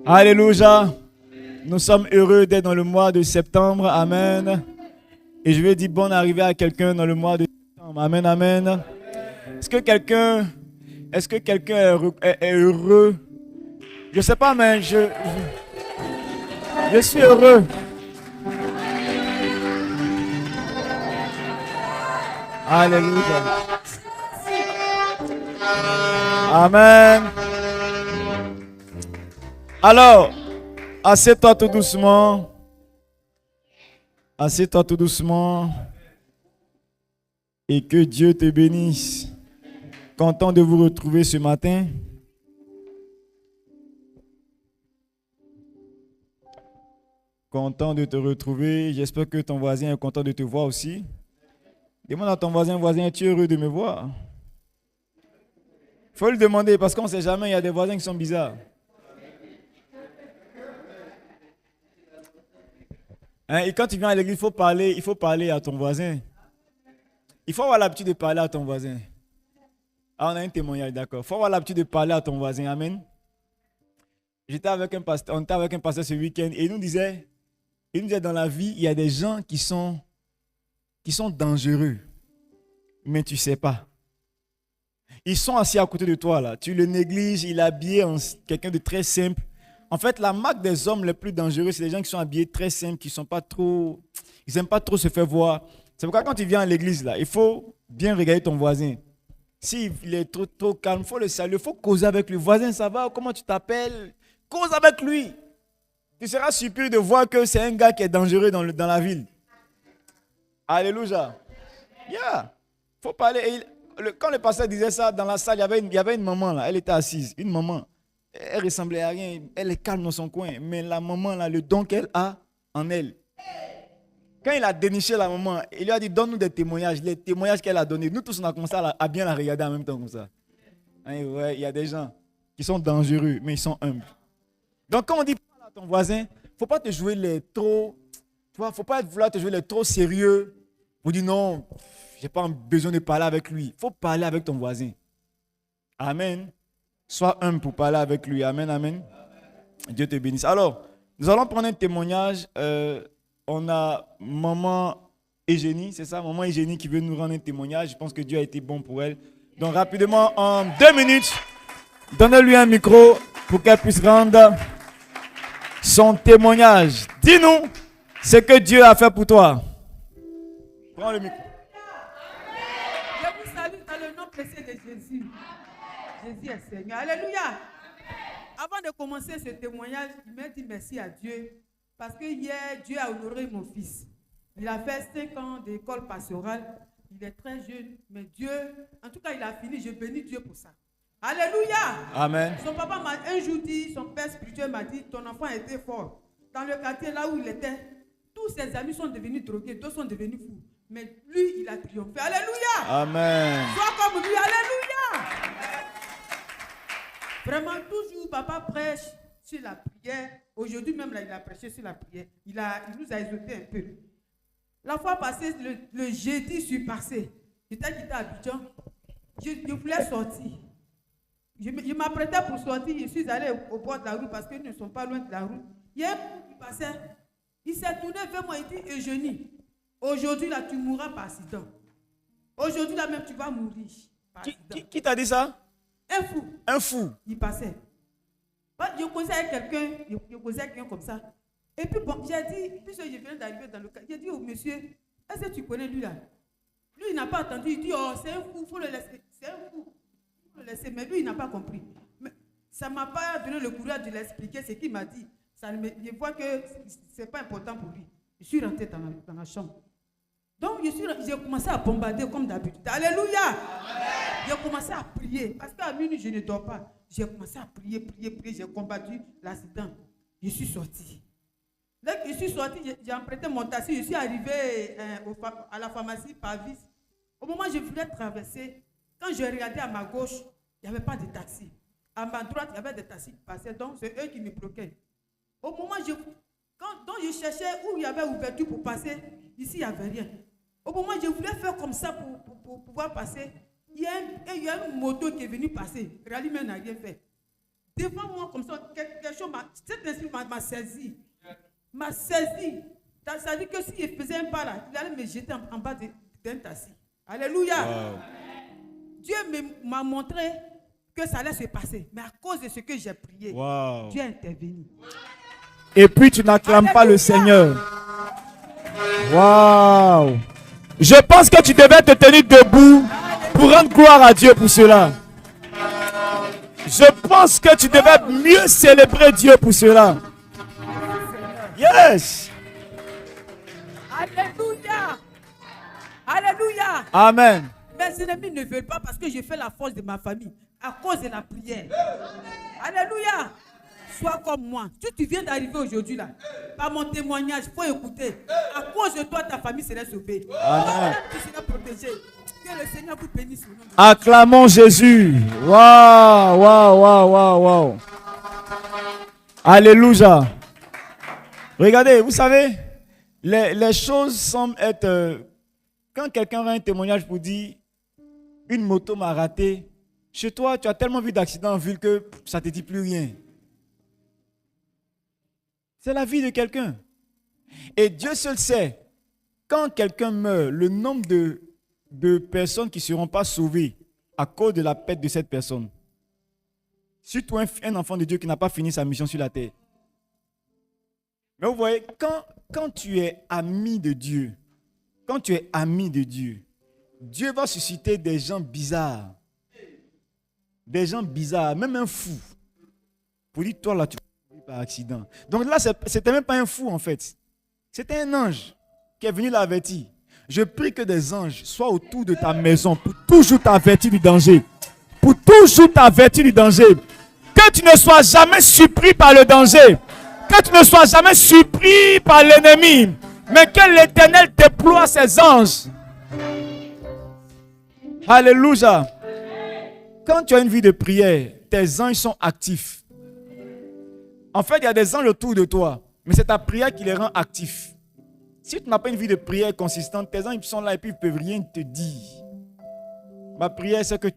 Alléluia. Nous sommes heureux d'être dans le mois de septembre. Amen. Et je vais dire bonne arrivée à quelqu'un dans le mois de septembre. Amen, amen. Est-ce que quelqu'un est heureux? Je ne sais pas, mais je suis heureux. Alléluia. Amen. Alors, assieds-toi tout doucement. Assieds-toi tout doucement. Et que Dieu te bénisse. Content de vous retrouver ce matin. Content de te retrouver. J'espère que ton voisin est content de te voir aussi. Demande à ton voisin, es-tu heureux de me voir? Il faut le demander parce qu'on ne sait jamais, il y a des voisins qui sont bizarres. Hein, et quand tu viens à l'église, il faut parler à ton voisin. Il faut avoir l'habitude de parler à ton voisin. Ah, on a un témoignage, d'accord. Il faut avoir l'habitude de parler à ton voisin, amen. On était avec un pasteur ce week-end et il nous disait dans la vie, il y a des gens qui sont dangereux, mais tu ne sais pas. Ils sont assis à côté de toi, là. Tu le négliges, il est habillé en quelqu'un de très simple. En fait, la marque des hommes les plus dangereux, c'est les gens qui sont habillés très simples, qui sont pas trop... Ils n'aiment pas trop se faire voir. C'est pourquoi quand tu viens à l'église, là, il faut bien regarder ton voisin. S'il est trop calme, il faut le saluer, il faut causer avec lui. Voisin, ça va? Comment tu t'appelles? Cause avec lui. Tu seras surpris de voir que c'est un gars qui est dangereux dans la ville. Alléluia. Yeah. Faut parler. Quand le pasteur disait ça, dans la salle, il y avait une maman là. Elle était assise. Une maman. Elle ressemblait à rien. Elle est calme dans son coin. Mais la maman là, le don qu'elle a en elle. Quand il a déniché la maman, il lui a dit donne-nous des témoignages. Les témoignages qu'elle a donnés. Nous tous on a commencé à bien la regarder en même temps comme ça. Hein, ouais, il y a des gens qui sont dangereux, mais ils sont humbles. Donc quand on dit parle à ton voisin, faut pas te jouer les trop. Tu vois, faut pas vouloir te jouer les trop sérieux. Vous dites non, j'ai pas besoin de parler avec lui. Il faut parler avec ton voisin. Amen. Sois humble pour parler avec lui. Amen, amen. Dieu te bénisse. Alors, nous allons prendre un témoignage. On a maman Eugénie, c'est ça? Maman Eugénie qui veut nous rendre un témoignage. Je pense que Dieu a été bon pour elle. Donc rapidement, en 2 minutes, donnez-lui un micro pour qu'elle puisse rendre son témoignage. Dis-nous ce que Dieu a fait pour toi. Prends le micro. Je vous salue dans le nom précieux de Jésus. Jésus est Seigneur. Alléluia. Avant de commencer ce témoignage, je me dis merci à Dieu. Parce que hier, Dieu a honoré mon fils. Il a fait 5 ans d'école pastorale. Il est très jeune. Mais Dieu, en tout cas, il a fini. Je bénis Dieu pour ça. Alléluia. Amen. Son papa m'a un jour dit, son père spirituel m'a dit, ton enfant était fort. Dans le quartier là où il était, tous ses amis sont devenus drogués, d'autres sont devenus fous. Mais lui, il a triomphé. Alléluia. Amen. Sois comme lui. Alléluia. Vraiment, toujours, papa prêche sur la prière. Aujourd'hui même, là, il a prêché sur la prière. Il nous a exhorté un peu. La fois passée, le jeudi, je suis passé. J'étais quitté à Abidjan. Je voulais sortir. Je m'apprêtais pour sortir. Je suis allé au bord de la route parce qu'ils ne sont pas loin de la route. Il y a un qui passait. Il s'est tourné vers moi et dit, Eugénie, aujourd'hui, là, tu mourras par accident. Aujourd'hui, là, même, tu vas mourir par accident. Qui t'a dit ça? Un fou. Un fou. Il passait. Je causais avec quelqu'un comme ça. Et puis bon, j'ai dit, puisque je viens d'arriver dans le cas, j'ai dit au monsieur, est-ce que tu connais lui là? Lui, il n'a pas entendu, il dit, oh, c'est un fou, il faut le laisser. C'est un fou, il faut le laisser. Mais lui, il n'a pas compris. Mais ça ne m'a pas donné le courage de l'expliquer ce qu'il m'a dit. Je vois que ce n'est pas important pour lui. Je suis rentré dans ma chambre. Donc, j'ai commencé à bombarder comme d'habitude. Alléluia! J'ai commencé à prier. Parce qu'à minuit, je ne dors pas. J'ai commencé à prier. J'ai combattu l'accident. Je suis sorti. Dès que je suis sorti, j'ai emprunté mon taxi. Je suis arrivé à la pharmacie Pavis. Au moment où je voulais traverser, quand je regardais à ma gauche, il n'y avait pas de taxi. À ma droite, il y avait des taxis qui passaient. Donc, c'est eux qui me bloquaient. Au moment où je cherchais où il y avait ouverture pour passer, ici, il n'y avait rien. Au moment où je voulais faire comme ça pour pouvoir passer, il y a une moto qui est venue passer. Rallye n'a rien fait. devant moi comme ça, quelque chose, cet esprit m'a saisi. M'a saisi. Ça veut dire que s'il faisait un pas là, il allait me jeter en bas d'un tassi. Alléluia. Wow. Dieu m'a montré que ça allait se passer. Mais à cause de ce que j'ai prié, wow, Dieu est intervenu. Et puis tu n'acclames pas le Seigneur. Waouh. Je pense que tu devais te tenir debout pour rendre gloire à Dieu pour cela. Je pense que tu devais mieux célébrer Dieu pour cela. Yes. Alléluia. Alléluia. Amen. Mes ennemis ne veulent pas parce que je fais la force de ma famille à cause de la prière. Alléluia. Sois comme moi. Tu viens d'arriver aujourd'hui là. Par mon témoignage, il faut écouter. À cause de toi, ta famille serait sauvée. Amen. Tu seras protégé. Que le Seigneur vous bénisse. Acclamons Jésus. Waouh, waouh, waouh, waouh, waouh. Alléluia. Regardez, vous savez, les choses semblent être... quand quelqu'un a un témoignage pour dire une moto m'a raté, chez toi, tu as tellement vu d'accidents en ville que ça ne te dit plus rien. C'est la vie de quelqu'un. Et Dieu seul sait, quand quelqu'un meurt, le nombre de personnes qui ne seront pas sauvées à cause de la perte de cette personne. Surtout un enfant de Dieu qui n'a pas fini sa mission sur la terre. Mais vous voyez, quand tu es ami de Dieu, Dieu va susciter des gens bizarres. Des gens bizarres, même un fou. Pour dire, toi là, tu vas mourir par accident. Donc là, c'était même pas un fou en fait. C'était un ange qui est venu l'avertir. Je prie que des anges soient autour de ta maison pour toujours t'avertir du danger. Pour toujours t'avertir du danger. Que tu ne sois jamais surpris par le danger. Que tu ne sois jamais surpris par l'ennemi. Mais que l'Éternel déploie ses anges. Alléluia. Quand tu as une vie de prière, tes anges sont actifs. En fait, il y a des anges autour de toi. Mais c'est ta prière qui les rend actifs. Si tu n'as pas une vie de prière consistante, tes anges sont là et puis ils ne peuvent rien te dire. Ma prière, c'est que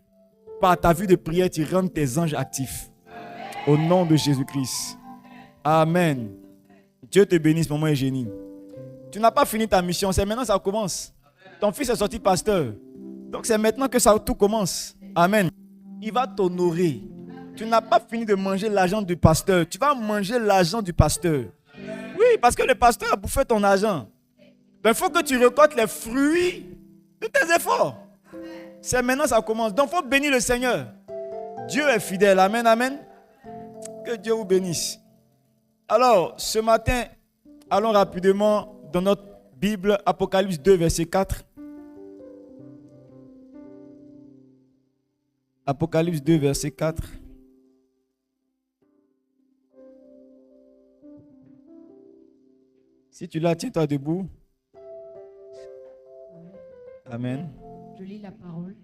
par ta vie de prière, tu rendes tes anges actifs. Au nom de Jésus-Christ. Amen. Dieu te bénisse, maman et génie. Tu n'as pas fini ta mission, c'est maintenant que ça commence. Ton fils est sorti pasteur. Donc c'est maintenant que ça tout commence. Amen. Il va t'honorer. Tu n'as pas fini de manger l'argent du pasteur. Tu vas manger l'argent du pasteur. Oui, parce que le pasteur a bouffé ton argent. Donc il faut que tu récoltes les fruits de tes efforts. C'est maintenant que ça commence. Donc il faut bénir le Seigneur. Dieu est fidèle. Amen, amen. Que Dieu vous bénisse. Alors, ce matin, allons rapidement dans notre Bible, Apocalypse 2, verset 4. Apocalypse 2, verset 4. Si tu l'as, tiens-toi debout. Amen. Je lis la parole.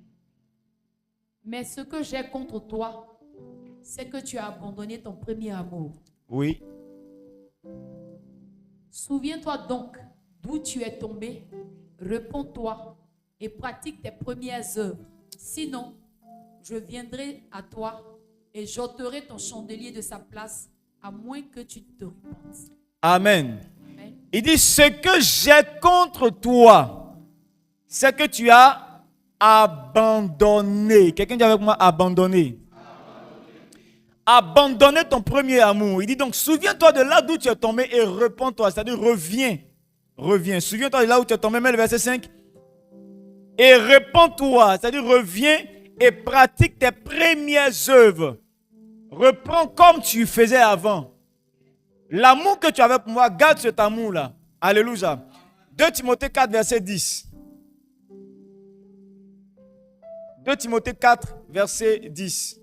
Mais ce que j'ai contre toi, c'est que tu as abandonné ton premier amour. Oui. Souviens-toi donc d'où tu es tombé, réponds-toi et pratique tes premières œuvres. Sinon, je viendrai à toi et j'ôterai ton chandelier de sa place, à moins que tu te repentes. Amen. Amen. Il dit, ce que j'ai contre toi, c'est que tu as abandonné. Quelqu'un dit avec moi, abandonné. Abandonner ton premier amour. Il dit donc, souviens-toi de là d'où tu es tombé et repens-toi. C'est-à-dire, reviens. Reviens. Souviens-toi de là où tu es tombé, mais le verset 5. Et repens-toi. C'est-à-dire, reviens et pratique tes premières œuvres. Reprends comme tu faisais avant. L'amour que tu avais pour moi, garde cet amour-là. Alléluia. 2 Timothée 4, verset 10. 2 Timothée 4, verset 10.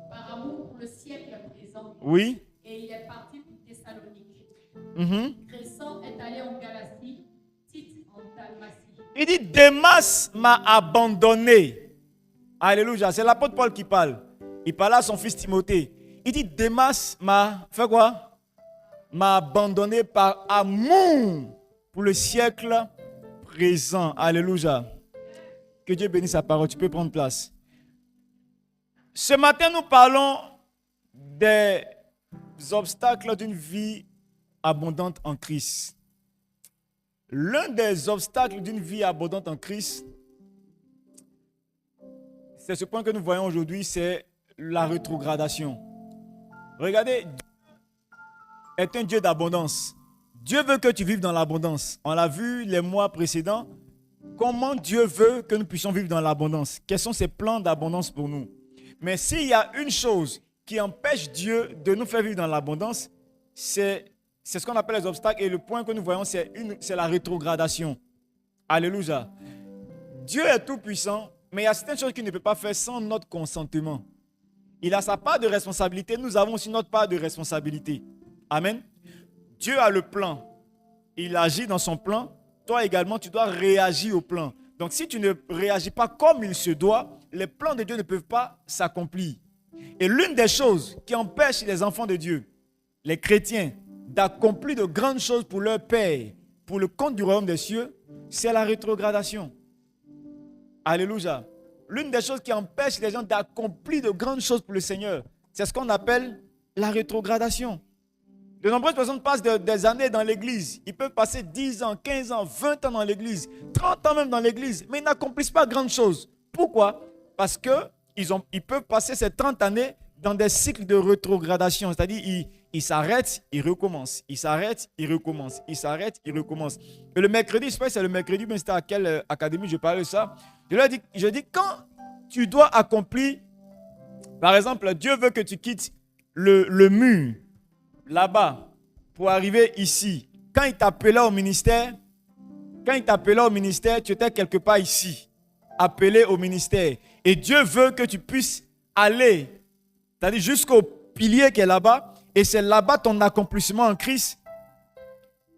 Par amour pour le siècle présent. Oui. Et il est parti pour Thessalonique. Crescent est allé en Galatie, Tite en Dalmatie. Il dit, Démas m'a abandonné. Alléluia. C'est l'apôtre Paul qui parle. Il parle à son fils Timothée. Il dit, Démas m'a fait quoi? M'a abandonné par amour pour le siècle présent. Alléluia. Que Dieu bénisse sa parole. Tu peux prendre place. Ce matin, nous parlons des obstacles d'une vie abondante en Christ. L'un des obstacles d'une vie abondante en Christ, c'est ce point que nous voyons aujourd'hui, c'est la rétrogradation. Regardez, Dieu est un Dieu d'abondance. Dieu veut que tu vives dans l'abondance. On l'a vu les mois précédents. Comment Dieu veut que nous puissions vivre dans l'abondance? Quels sont ses plans d'abondance pour nous? Mais s'il y a une chose qui empêche Dieu de nous faire vivre dans l'abondance, c'est ce qu'on appelle les obstacles. Et le point que nous voyons, c'est la rétrogradation. Alléluia. Dieu est tout puissant, mais il y a certaines choses qu'il ne peut pas faire sans notre consentement. Il a sa part de responsabilité, nous avons aussi notre part de responsabilité. Amen. Dieu a le plan. Il agit dans son plan. Toi également, tu dois réagir au plan. Donc si tu ne réagis pas comme il se doit, les plans de Dieu ne peuvent pas s'accomplir. Et l'une des choses qui empêche les enfants de Dieu, les chrétiens, d'accomplir de grandes choses pour leur Père, pour le compte du royaume des cieux, c'est la rétrogradation. Alléluia. L'une des choses qui empêche les gens d'accomplir de grandes choses pour le Seigneur, c'est ce qu'on appelle la rétrogradation. De nombreuses personnes passent des années dans l'église. Ils peuvent passer 10 ans, 15 ans, 20 ans dans l'église, 30 ans même dans l'église, mais ils n'accomplissent pas grandes choses. Pourquoi? Parce qu'ils peuvent passer ces 30 années dans des cycles de rétrogradation. C'est-à-dire, ils s'arrêtent, ils recommencent. Ils s'arrêtent, ils recommencent. Ils s'arrêtent, ils recommencent. Et le mercredi, je ne sais pas si c'est le mercredi, mais c'était à quelle académie je parlais de ça. Je dis, quand tu dois accomplir, par exemple, Dieu veut que tu quittes le mur, là-bas, pour arriver ici. Quand il t'appelait au ministère, tu étais quelque part ici, appelé au ministère. Et Dieu veut que tu puisses aller, c'est-à-dire jusqu'au pilier qui est là-bas, et c'est là-bas ton accomplissement en Christ.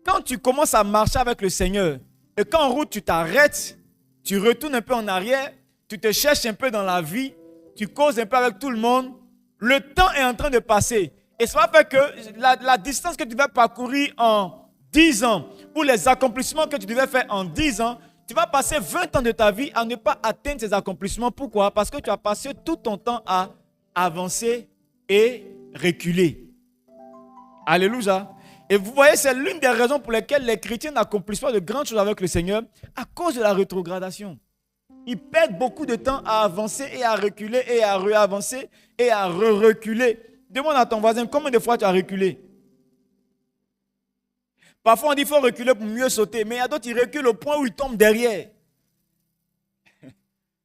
Quand tu commences à marcher avec le Seigneur, et quand en route tu t'arrêtes, tu retournes un peu en arrière, tu te cherches un peu dans la vie, tu causes un peu avec tout le monde, le temps est en train de passer. Et ça va faire que la distance que tu vas parcourir en 10 ans, ou les accomplissements que tu devais faire en 10 ans, tu vas passer 20 ans de ta vie à ne pas atteindre ces accomplissements. Pourquoi? Parce que tu as passé tout ton temps à avancer et reculer. Alléluia. Et vous voyez, c'est l'une des raisons pour lesquelles les chrétiens n'accomplissent pas de grandes choses avec le Seigneur, à cause de la rétrogradation. Ils perdent beaucoup de temps à avancer et à reculer et à re-avancer et à re-reculer. Demande à ton voisin, combien de fois tu as reculé? Parfois on dit qu'il faut reculer pour mieux sauter, mais il y a d'autres qui reculent au point où ils tombent derrière.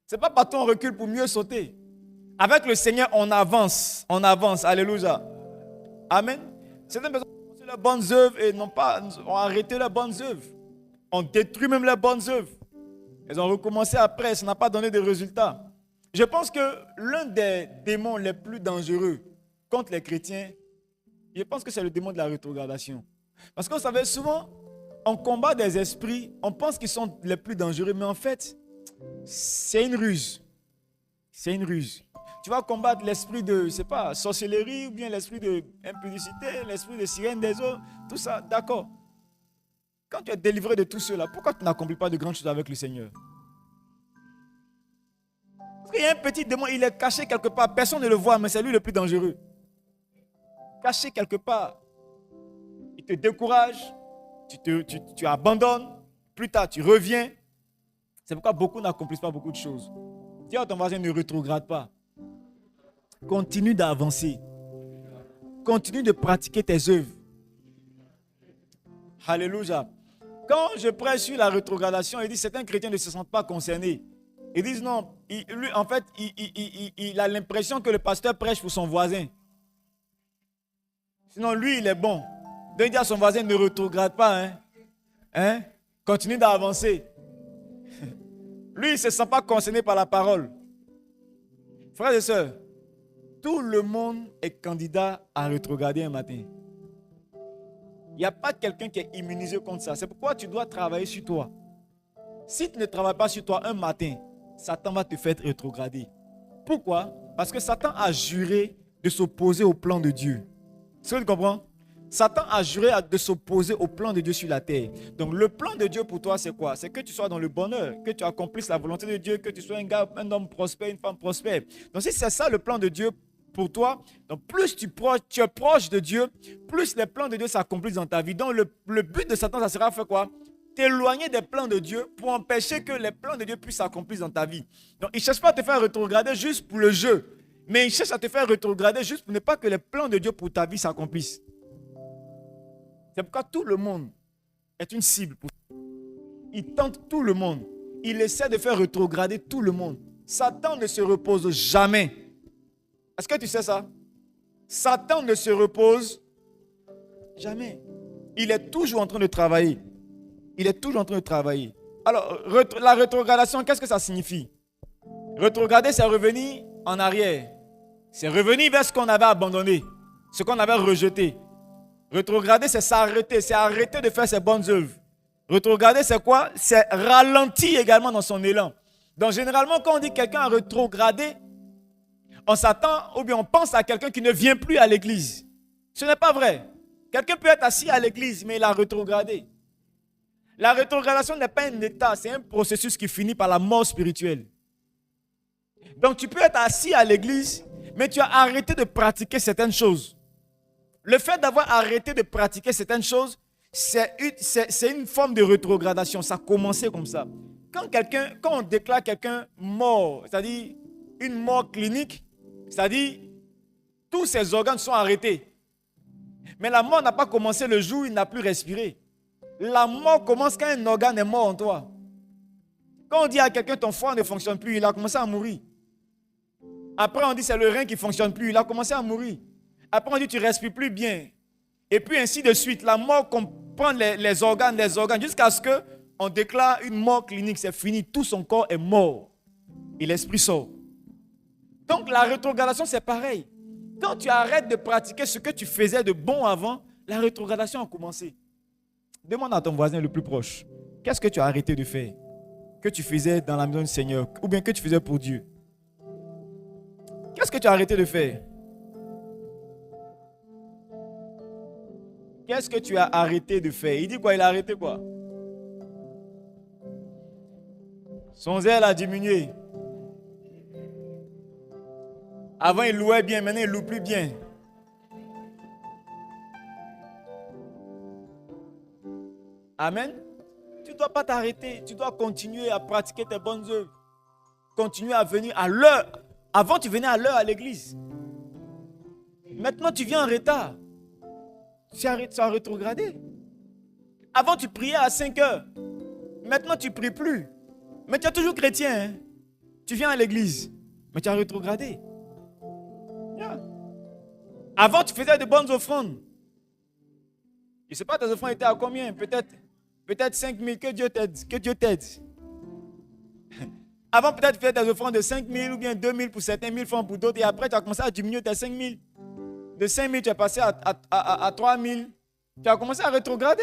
Ce n'est pas partout on recule pour mieux sauter. Avec le Seigneur, on avance, alléluia. Amen. Certaines personnes ont commencé leurs bonnes œuvres et ont arrêté leurs bonnes œuvres. On détruit même leurs bonnes œuvres. Elles ont recommencé après, ça n'a pas donné de résultats. Je pense que l'un des démons les plus dangereux contre les chrétiens, je pense que c'est le démon de la rétrogradation. Parce que vous savez, souvent, on combat des esprits, on pense qu'ils sont les plus dangereux, mais en fait, c'est une ruse. C'est une ruse. Tu vas combattre l'esprit de, je ne sais pas, sorcellerie, ou bien l'esprit d'impudicité, l'esprit de sirène des eaux, tout ça, d'accord. Quand tu es délivré de tout cela, pourquoi tu n'accomplis pas de grandes choses avec le Seigneur? Parce qu'il y a un petit démon, il est caché quelque part, personne ne le voit, mais c'est lui le plus dangereux. Caché quelque part. Il te décourage, tu abandonnes, plus tard tu reviens. C'est pourquoi beaucoup n'accomplissent pas beaucoup de choses. Dis à ton voisin, ne rétrograde pas. Continue d'avancer. Continue de pratiquer tes œuvres. Alléluia. Quand je prêche sur la rétrogradation, il dit certains chrétiens ne se sentent pas concernés. Ils disent non, lui en fait, il a l'impression que le pasteur prêche pour son voisin. Sinon, lui, il est bon. Donc, il dit à son voisin, ne rétrograde pas. Continue d'avancer. Lui, il ne se sent pas concerné par la parole. Frères et sœurs, tout le monde est candidat à rétrograder un matin. Il n'y a pas quelqu'un qui est immunisé contre ça. C'est pourquoi tu dois travailler sur toi. Si tu ne travailles pas sur toi un matin, Satan va te faire rétrograder. Pourquoi? Parce que Satan a juré de s'opposer au plan de Dieu. Est-ce que tu comprends? Satan a juré de s'opposer au plan de Dieu sur la terre. Donc le plan de Dieu pour toi, c'est quoi? C'est que tu sois dans le bonheur, que tu accomplisses la volonté de Dieu, que tu sois un homme prospère, une femme prospère. Donc si c'est ça le plan de Dieu pour toi, donc plus tu es proche de Dieu, plus les plans de Dieu s'accomplissent dans ta vie. Donc le but de Satan, ça sera faire quoi? T'éloigner des plans de Dieu pour empêcher que les plans de Dieu puissent s'accomplir dans ta vie. Donc il ne cherche pas à te faire rétrograder juste pour le jeu, mais il cherche à te faire rétrograder juste pour ne pas que les plans de Dieu pour ta vie s'accomplissent. C'est pourquoi tout le monde est une cible pour ça. Il tente tout le monde. Il essaie de faire rétrograder tout le monde. Satan ne se repose jamais. Est-ce que tu sais ça? Satan ne se repose jamais. Il est toujours en train de travailler. Il est toujours en train de travailler. Alors, la rétrogradation, qu'est-ce que ça signifie? Rétrograder, c'est revenir en arrière. C'est revenir vers ce qu'on avait abandonné, ce qu'on avait rejeté. Rétrograder, c'est s'arrêter, c'est arrêter de faire ses bonnes œuvres. Rétrograder, c'est quoi? C'est ralentir également dans son élan. Donc, généralement, quand on dit quelqu'un a rétrogradé, on s'attend ou bien on pense à quelqu'un qui ne vient plus à l'église. Ce n'est pas vrai. Quelqu'un peut être assis à l'église, mais il a rétrogradé. La rétrogradation n'est pas un état, c'est un processus qui finit par la mort spirituelle. Donc, tu peux être assis à l'église, mais tu as arrêté de pratiquer certaines choses. Le fait d'avoir arrêté de pratiquer certaines choses, c'est une forme de rétrogradation. Ça a commencé comme ça. Quand on déclare quelqu'un mort, c'est-à-dire une mort clinique, c'est-à-dire tous ses organes sont arrêtés. Mais la mort n'a pas commencé le jour où il n'a plus respiré. La mort commence quand un organe est mort en toi. Quand on dit à quelqu'un ton foie ne fonctionne plus, il a commencé à mourir. Après on dit c'est le rein qui ne fonctionne plus, il a commencé à mourir. Après on dit tu ne respires plus bien. Et puis ainsi de suite. La mort comprend les organes jusqu'à ce qu'on déclare une mort clinique. C'est fini, tout son corps est mort. Et l'esprit sort. Donc la rétrogradation c'est pareil. Quand tu arrêtes de pratiquer ce que tu faisais de bon avant, la rétrogradation a commencé. Demande à ton voisin le plus proche. Qu'est-ce que tu as arrêté de faire? Que tu faisais dans la maison du Seigneur? Ou bien que tu faisais pour Dieu? Qu'est-ce que tu as arrêté de faire? Qu'est-ce que tu as arrêté de faire? Il dit quoi? Il a arrêté quoi? Son zèle a diminué. Avant, il louait bien, maintenant, il ne loue plus bien. Amen. Tu ne dois pas t'arrêter. Tu dois continuer à pratiquer tes bonnes œuvres. Continuer à venir à l'heure. Avant, tu venais à l'heure à l'église. Maintenant, tu viens en retard. Tu as rétrogradé. Avant, tu priais à 5 heures. Maintenant, tu ne pries plus. Mais tu es toujours chrétien. Hein? Tu viens à l'église. Mais tu as rétrogradé. Yeah. Avant, tu faisais de bonnes offrandes. Je ne sais pas, tes offrandes étaient à combien? Peut-être 5 000. Que Dieu t'aide. Que Dieu t'aide. Avant, peut-être, tu faisais des offrandes de 5 000 ou bien 2 000 pour certains, 1 000 francs pour d'autres. Et après, tu as commencé à diminuer tes 5 000. De 5 000, tu es passé à 3 000. Tu as commencé à rétrograder.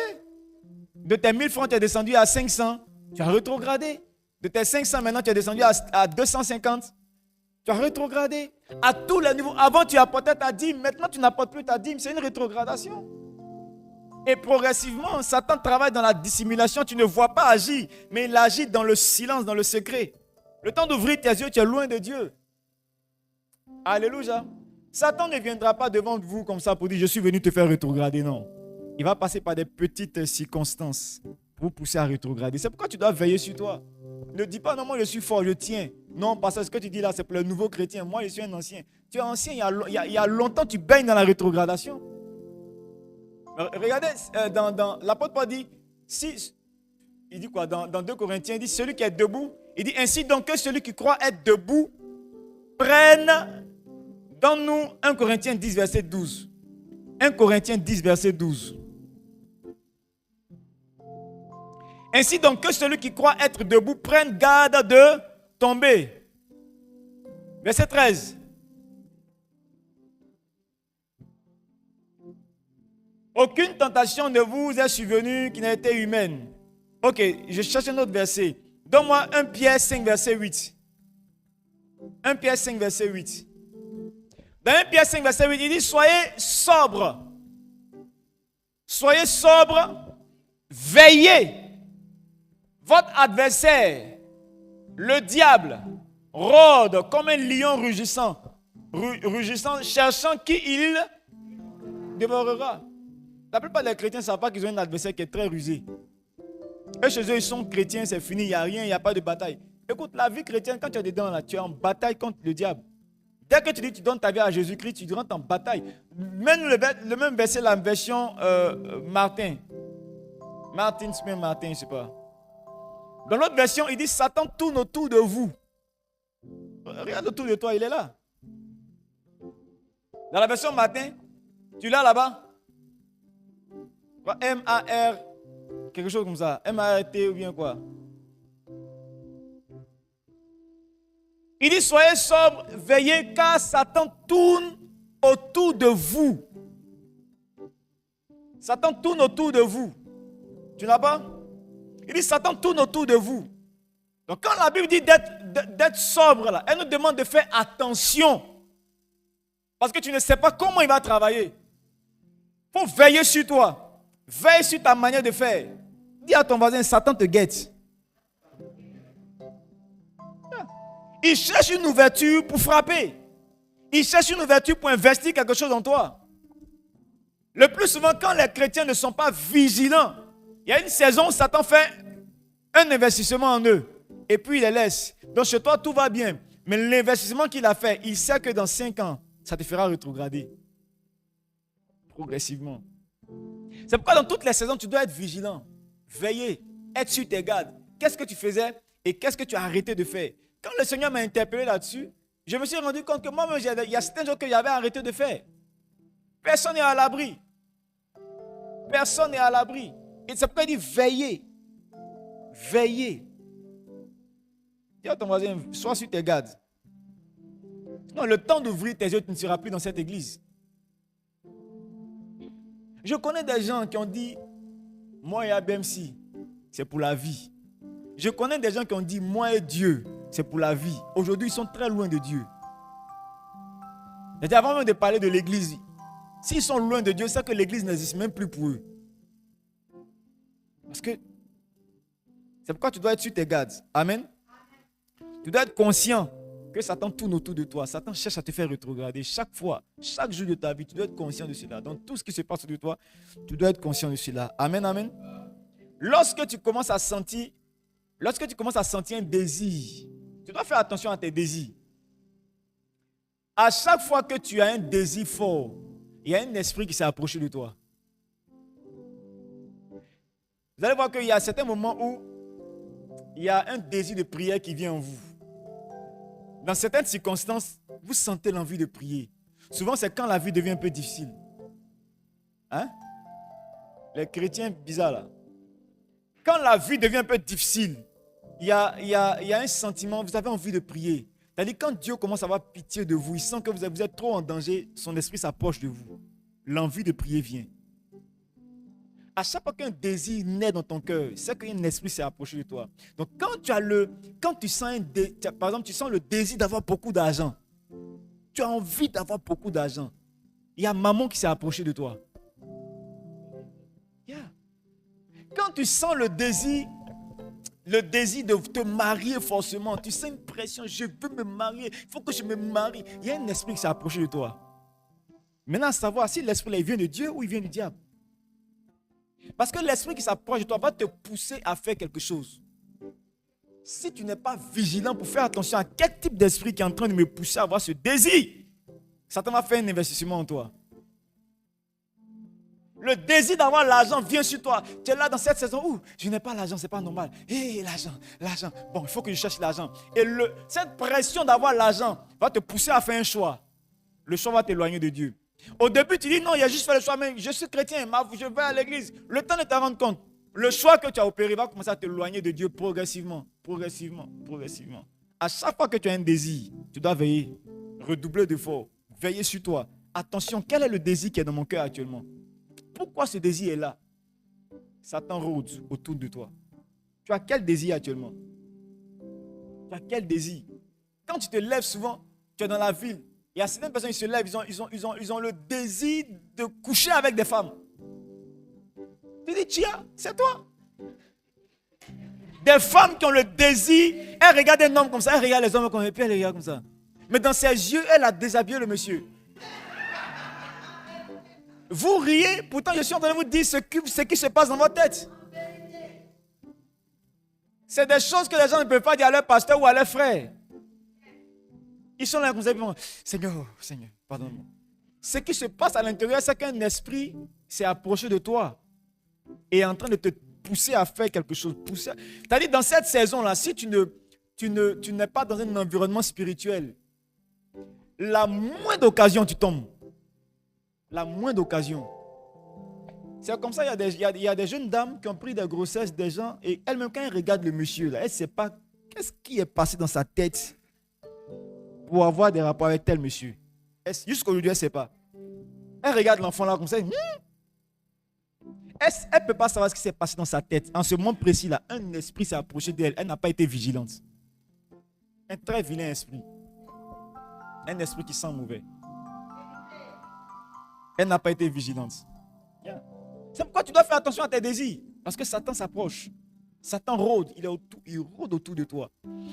De tes 1 000 francs, tu es descendu à 500. Tu as rétrogradé. De tes 500, maintenant, tu es descendu à 250. Tu as rétrogradé. À tous les niveaux. Avant, tu apportais ta dîme. Maintenant, tu n'apportes plus ta dîme. C'est une rétrogradation. Et progressivement, Satan travaille dans la dissimulation. Tu ne vois pas agir, mais il agit dans le silence, dans le secret. Le temps d'ouvrir tes yeux, tu es loin de Dieu. Alléluia. Satan ne viendra pas devant vous comme ça pour dire « Je suis venu te faire rétrograder ». Non. Il va passer par des petites circonstances pour vous pousser à rétrograder. C'est pourquoi tu dois veiller sur toi. Ne dis pas « Non, moi je suis fort, je tiens ». Non, parce que ce que tu dis là, c'est pour le nouveau chrétien. Moi, je suis un ancien. Tu es ancien, il y a longtemps, tu baignes dans la rétrogradation. Regardez, dans l'apôtre Paul dit, il dit quoi? Dans 2 Corinthiens, il dit, celui qui est debout, il dit, ainsi donc que celui qui croit être debout, prenne, donne-nous 1 Corinthiens 10, verset 12. 1 Corinthiens 10, verset 12. Ainsi donc que celui qui croit être debout, prenne garde de tomber. Verset 13. Aucune tentation ne vous est survenue qui n'a été humaine. Ok, je cherche un autre verset. Donne-moi 1 Pierre 5, verset 8. 1 Pierre 5, verset 8. Dans 1 Pierre 5, verset 8, il dit, soyez sobres. Soyez sobre, veillez. Votre adversaire, le diable, rôde comme un lion rugissant, cherchant qui il dévorera. La plupart des chrétiens ne savent pas qu'ils ont un adversaire qui est très rusé. Et chez eux, ils sont chrétiens, c'est fini, il n'y a rien, il n'y a pas de bataille. Écoute, la vie chrétienne, quand tu es dedans, là, tu es en bataille contre le diable. Dès que tu dis que tu donnes ta vie à Jésus-Christ, tu rentres en bataille. Même le même verset, la version Martin, je ne sais pas. Dans l'autre version, il dit Satan tourne autour de vous. Regarde autour de toi, il est là. Dans la version Martin, tu l'as là-bas. M-A-R, quelque chose comme ça. M-A-R-T ou bien quoi. Il dit soyez sobres, veillez car Satan tourne autour de vous. Satan tourne autour de vous. Tu n'as pas? Il dit Satan tourne autour de vous. Donc quand la Bible dit d'être sobre, là, elle nous demande de faire attention. Parce que tu ne sais pas comment il va travailler. Il faut veiller sur toi. Veille sur ta manière de faire. Dis à ton voisin, Satan te guette. Il cherche une ouverture pour frapper. Il cherche une ouverture pour investir quelque chose en toi. Le plus souvent, quand les chrétiens ne sont pas vigilants, il y a une saison où Satan fait un investissement en eux. Et puis il les laisse. Donc chez toi, tout va bien. Mais l'investissement qu'il a fait, il sait que dans 5 ans, ça te fera rétrograder. Progressivement. C'est pourquoi dans toutes les saisons, tu dois être vigilant. Veiller. Être sur tes gardes. Qu'est-ce que tu faisais et qu'est-ce que tu as arrêté de faire? Quand le Seigneur m'a interpellé là-dessus, je me suis rendu compte que moi-même, il y a certaines choses que j'avais arrêté de faire. Personne n'est à l'abri. Personne n'est à l'abri. Et c'est pourquoi il dit veillez. Veillez. Dis à ton voisin, sois sur tes gardes. Sinon, le temps d'ouvrir tes yeux, tu ne seras plus dans cette église. Je connais des gens qui ont dit, moi et ABMC, c'est pour la vie. Je connais des gens qui ont dit, moi et Dieu, c'est pour la vie. Aujourd'hui, ils sont très loin de Dieu. C'est-à-dire, avant même de parler de l'église, s'ils sont loin de Dieu, c'est que l'église n'existe même plus pour eux. Parce que c'est pourquoi tu dois être sur tes gardes. Amen. Tu dois être conscient que Satan tourne autour de toi. Satan cherche à te faire rétrograder chaque fois, chaque jour de ta vie. Tu dois être conscient de cela. Dans tout ce qui se passe autour de toi, tu dois être conscient de cela. Amen, amen. Lorsque tu commences à sentir un désir, tu dois faire attention à tes désirs. À chaque fois que tu as un désir fort, il y a un esprit qui s'est approché de toi. Vous allez voir qu'il y a certains moments où il y a un désir de prière qui vient en vous. Dans certaines circonstances, vous sentez l'envie de prier. Souvent, c'est quand la vie devient un peu difficile. Hein? Les chrétiens bizarres là. Quand la vie devient un peu difficile, il y a un sentiment, vous avez envie de prier. C'est-à-dire quand Dieu commence à avoir pitié de vous, il sent que vous êtes trop en danger, son esprit s'approche de vous. L'envie de prier vient. À chaque fois qu'un désir naît dans ton cœur, c'est qu'un esprit s'est approché de toi. Donc quand tu sens par exemple, tu sens le désir d'avoir beaucoup d'argent. Tu as envie d'avoir beaucoup d'argent. Il y a maman qui s'est approchée de toi. Yeah. Quand tu sens le désir de te marier forcément, tu sens une pression, je veux me marier, il faut que je me marie. Il y a un esprit qui s'est approché de toi. Maintenant, savoir si l'esprit là, il vient de Dieu ou il vient du diable. Parce que l'esprit qui s'approche de toi va te pousser à faire quelque chose. Si tu n'es pas vigilant pour faire attention à quel type d'esprit qui est en train de me pousser à avoir ce désir, Satan va faire un investissement en toi. Le désir d'avoir l'argent vient sur toi. Tu es là dans cette saison où je n'ai pas l'argent, c'est pas normal. L'argent. Bon, il faut que je cherche l'argent. Et cette pression d'avoir l'argent va te pousser à faire un choix. Le choix va t'éloigner de Dieu. Au début, tu dis non, il y a juste fait le choix, mais je suis chrétien, je vais à l'église. Le temps de te rendre compte, le choix que tu as opéré va commencer à t'éloigner de Dieu progressivement. À chaque fois que tu as un désir, tu dois veiller, redoubler d'efforts, veiller sur toi. Attention, quel est le désir qui est dans mon cœur actuellement? Pourquoi ce désir est là? Satan rôde autour de toi. Tu as quel désir actuellement? Tu as quel désir? Quand tu te lèves souvent, tu es dans la ville. Il y a certaines personnes qui se lèvent, ils ont le désir de coucher avec des femmes. Il dit, tiens, c'est toi. Des femmes qui ont le désir, elles regardent un homme comme ça, elles regardent les hommes comme ça, et puis elles regardent comme ça. Mais dans ses yeux, elle a déshabillé le monsieur. Vous riez, pourtant je suis en train de vous dire ce qui se passe dans votre tête. C'est des choses que les gens ne peuvent pas dire à leur pasteur ou à leur frère. Ils sont là comme ça, ils vont, Seigneur, pardonne-moi. Ce qui se passe à l'intérieur, c'est qu'un esprit s'est approché de toi et est en train de te pousser à faire quelque chose. C'est-à-dire, dans cette saison-là, si tu n'es pas dans un environnement spirituel, la moindre occasion, tu tombes. La moindre occasion. C'est comme ça, il y a des jeunes dames qui ont pris des grossesses des gens et elles-mêmes, quand elles regardent le monsieur, là, elles ne savent pas qu'est-ce qui est passé dans sa tête pour avoir des rapports avec tel monsieur. Jusqu'aujourd'hui, elle ne sait pas. Elle regarde l'enfant là comme ça. Elle ne peut pas savoir ce qui s'est passé dans sa tête. En ce moment précis-là, un esprit s'est approché d'elle. Elle n'a pas été vigilante. Un très vilain esprit. Un esprit qui sent mauvais. Elle n'a pas été vigilante. C'est pourquoi tu dois faire attention à tes désirs. Parce que Satan s'approche. Satan rôde. Il rôde autour de toi.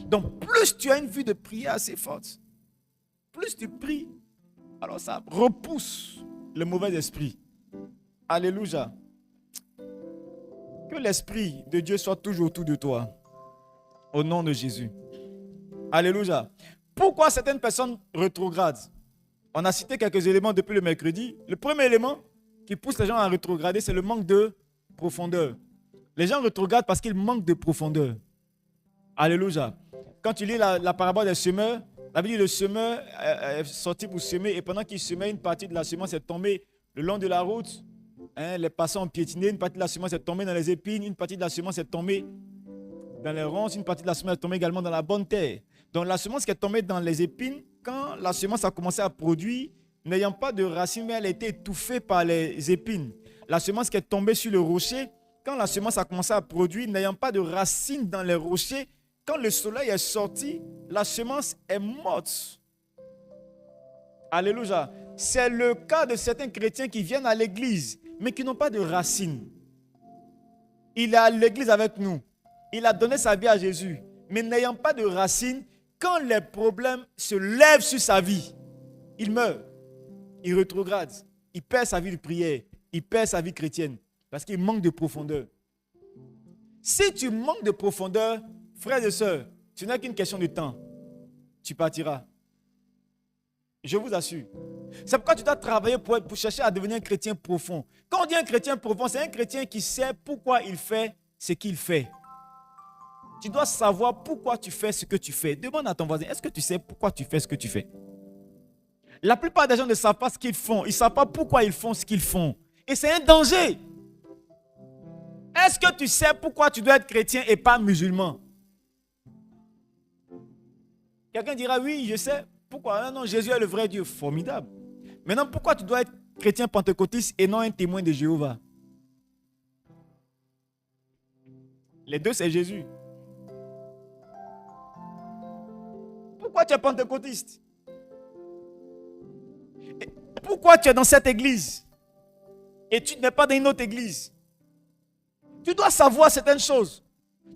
Donc, plus tu as une vue de prière assez forte, plus tu pries, alors ça repousse le mauvais esprit. Alléluia. Que l'esprit de Dieu soit toujours autour de toi. Au nom de Jésus. Alléluia. Pourquoi certaines personnes rétrogradent? On a cité quelques éléments depuis le mercredi. Le premier élément qui pousse les gens à rétrograder, c'est le manque de profondeur. Les gens rétrogradent parce qu'ils manquent de profondeur. Alléluia. Quand tu lis la parabole des semeurs, la Bible dit le semeur est sorti pour semer et pendant qu'il semait, une partie de la semence est tombée le long de la route. Les passants ont piétiné, une partie de la semence est tombée dans les épines, une partie de la semence est tombée dans les ronces, une partie de la semence est tombée également dans la bonne terre. Donc la semence qui est tombée dans les épines, quand la semence a commencé à produire, n'ayant pas de racines, mais elle a été étouffée par les épines. La semence qui est tombée sur le rocher, quand la semence a commencé à produire, n'ayant pas de racines dans les rochers, quand le soleil est sorti, la semence est morte. Alléluia. C'est le cas de certains chrétiens qui viennent à l'église, mais qui n'ont pas de racines. Il est à l'église avec nous. Il a donné sa vie à Jésus. Mais n'ayant pas de racines, quand les problèmes se lèvent sur sa vie, il meurt. Il rétrograde. Il perd sa vie de prière. Il perd sa vie chrétienne. Parce qu'il manque de profondeur. Si tu manques de profondeur, frères et sœurs, ce n'est qu'une question de temps. Tu partiras. Je vous assure. C'est pourquoi tu dois travailler pour chercher à devenir un chrétien profond. Quand on dit un chrétien profond, c'est un chrétien qui sait pourquoi il fait ce qu'il fait. Tu dois savoir pourquoi tu fais ce que tu fais. Demande à ton voisin, est-ce que tu sais pourquoi tu fais ce que tu fais? La plupart des gens ne savent pas ce qu'ils font. Ils ne savent pas pourquoi ils font ce qu'ils font. Et c'est un danger. Est-ce que tu sais pourquoi tu dois être chrétien et pas musulman? Quelqu'un dira, oui, je sais. Pourquoi? Non, Jésus est le vrai Dieu. Formidable. Maintenant, pourquoi tu dois être chrétien pentecôtiste et non un témoin de Jéhovah? Les deux, c'est Jésus. Pourquoi tu es pentecôtiste? Et pourquoi tu es dans cette église et tu n'es pas dans une autre église? Tu dois savoir certaines choses.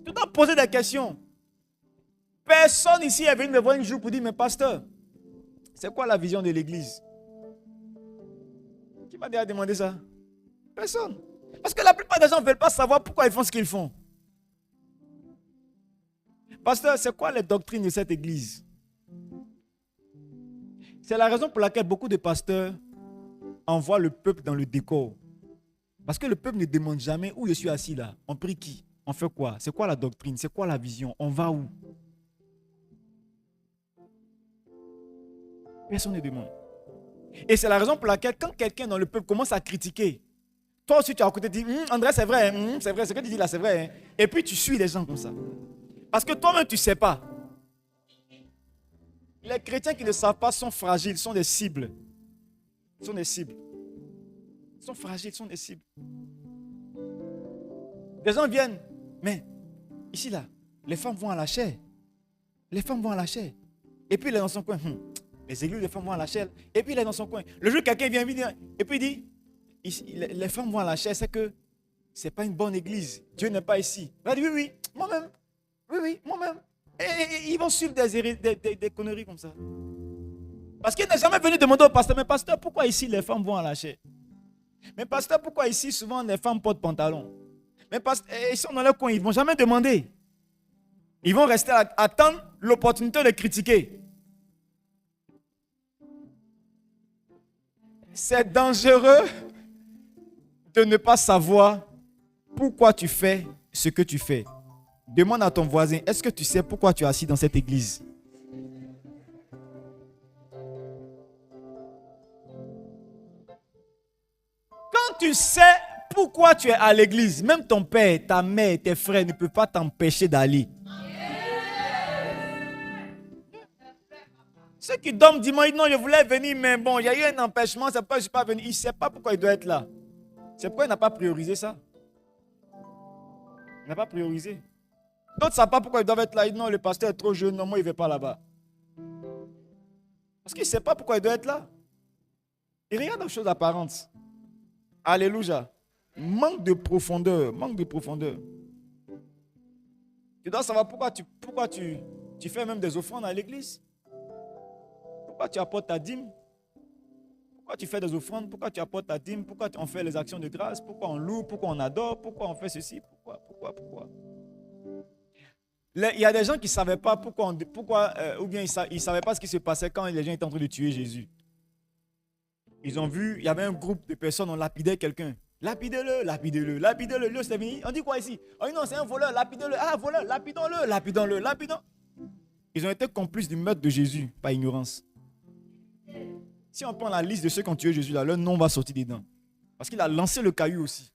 Tu dois poser des questions. Personne ici est venu me voir un jour pour dire, mais pasteur, c'est quoi la vision de l'église? Qui m'a déjà demandé ça? Personne. Parce que la plupart des gens ne veulent pas savoir pourquoi ils font ce qu'ils font. Pasteur, c'est quoi les doctrines de cette église? C'est la raison pour laquelle beaucoup de pasteurs envoient le peuple dans le décor. Parce que le peuple ne demande jamais où je suis assis là. On prie qui? On fait quoi? C'est quoi la doctrine? C'est quoi la vision? On va où? Personne ne demande. Et c'est la raison pour laquelle quand quelqu'un dans le peuple commence à critiquer, toi aussi tu as à côté, tu dis, André, c'est vrai, c'est vrai, ce que tu dis là, c'est vrai. Hein. Et puis tu suis les gens comme ça. Parce que toi-même, tu ne sais pas. Les chrétiens qui ne savent pas sont fragiles, sont des cibles. Ils sont des cibles. Ils sont fragiles, sont des cibles. Les gens viennent, mais ici là, les femmes vont à la chair. Les femmes vont à la chair. Et puis il est dans son coin. Les églises, les femmes vont à la chair. Et puis il est dans son coin. Le jour quelqu'un vient et puis il dit, ici, les femmes vont à la chair, c'est que c'est pas une bonne église. Dieu n'est pas ici. Il va dire, oui, moi-même. Oui, moi-même. Et ils vont suivre des conneries comme ça. Parce qu'il n'est jamais venu demander au pasteur, mais pasteur, pourquoi ici les femmes vont à la chair? Mais pasteur, pourquoi ici souvent les femmes portent pantalon? Mais pasteur, ils sont dans leur coin, ils ne vont jamais demander. Ils vont rester à attendre l'opportunité de critiquer. C'est dangereux de ne pas savoir pourquoi tu fais ce que tu fais. Demande à ton voisin, est-ce que tu sais pourquoi tu es assis dans cette église? Quand tu sais pourquoi tu es à l'église, même ton père, ta mère, tes frères ne peuvent pas t'empêcher d'aller. Ceux qui dorment dimanche, non, je voulais venir, mais bon, il y a eu un empêchement, c'est pas, je ne suis pas venu. Il ne sait pas pourquoi il doit être là. C'est pourquoi il n'a pas priorisé ça. Il n'a pas priorisé. D'autres ne savent pas pourquoi ils doivent être là. Ils disent non, le pasteur est trop jeune, non, moi, il ne va pas là-bas. Parce qu'il ne sait pas pourquoi il doit être là. Il regarde aux choses apparentes. Alléluia. Manque de profondeur. Manque de profondeur. Tu dois savoir pourquoi tu fais même des offrandes à l'église. Pourquoi tu apportes ta dîme? Pourquoi tu fais des offrandes? Pourquoi tu apportes ta dîme? Pourquoi on fait les actions de grâce? Pourquoi on loue? Pourquoi on adore? Pourquoi on fait ceci? Pourquoi? Il y a des gens qui ne savaient pas pourquoi ou bien ils ne savaient pas ce qui se passait quand les gens étaient en train de tuer Jésus. Ils ont vu, il y avait un groupe de personnes, on lapidait quelqu'un. Lapidez-le. Lui, c'est venu. On dit quoi ici? Oh non, c'est un voleur, lapidez-le. Ah, voleur, lapidons-le. Ils ont été complices du meurtre de Jésus par ignorance. Si on prend la liste de ceux qui ont tué Jésus, là, leur nom va sortir dedans. Parce qu'il a lancé le caillou aussi.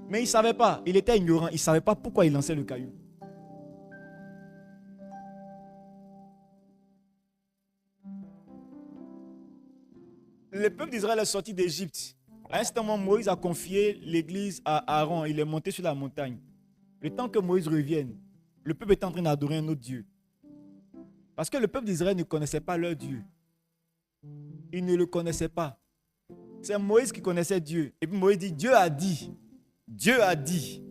Mais il ne savait pas, il était ignorant, il ne savait pas pourquoi il lançait le caillou. Le peuple d'Israël est sorti d'Égypte. À un certain moment, Moïse a confié l'église à Aaron. Il est monté sur la montagne. Le temps que Moïse revienne, le peuple était en train d'adorer un autre Dieu. Parce que le peuple d'Israël ne connaissait pas leur Dieu. Ils ne le connaissaient pas. C'est Moïse qui connaissait Dieu. Et puis Moïse dit, Dieu a dit. Dieu a dit.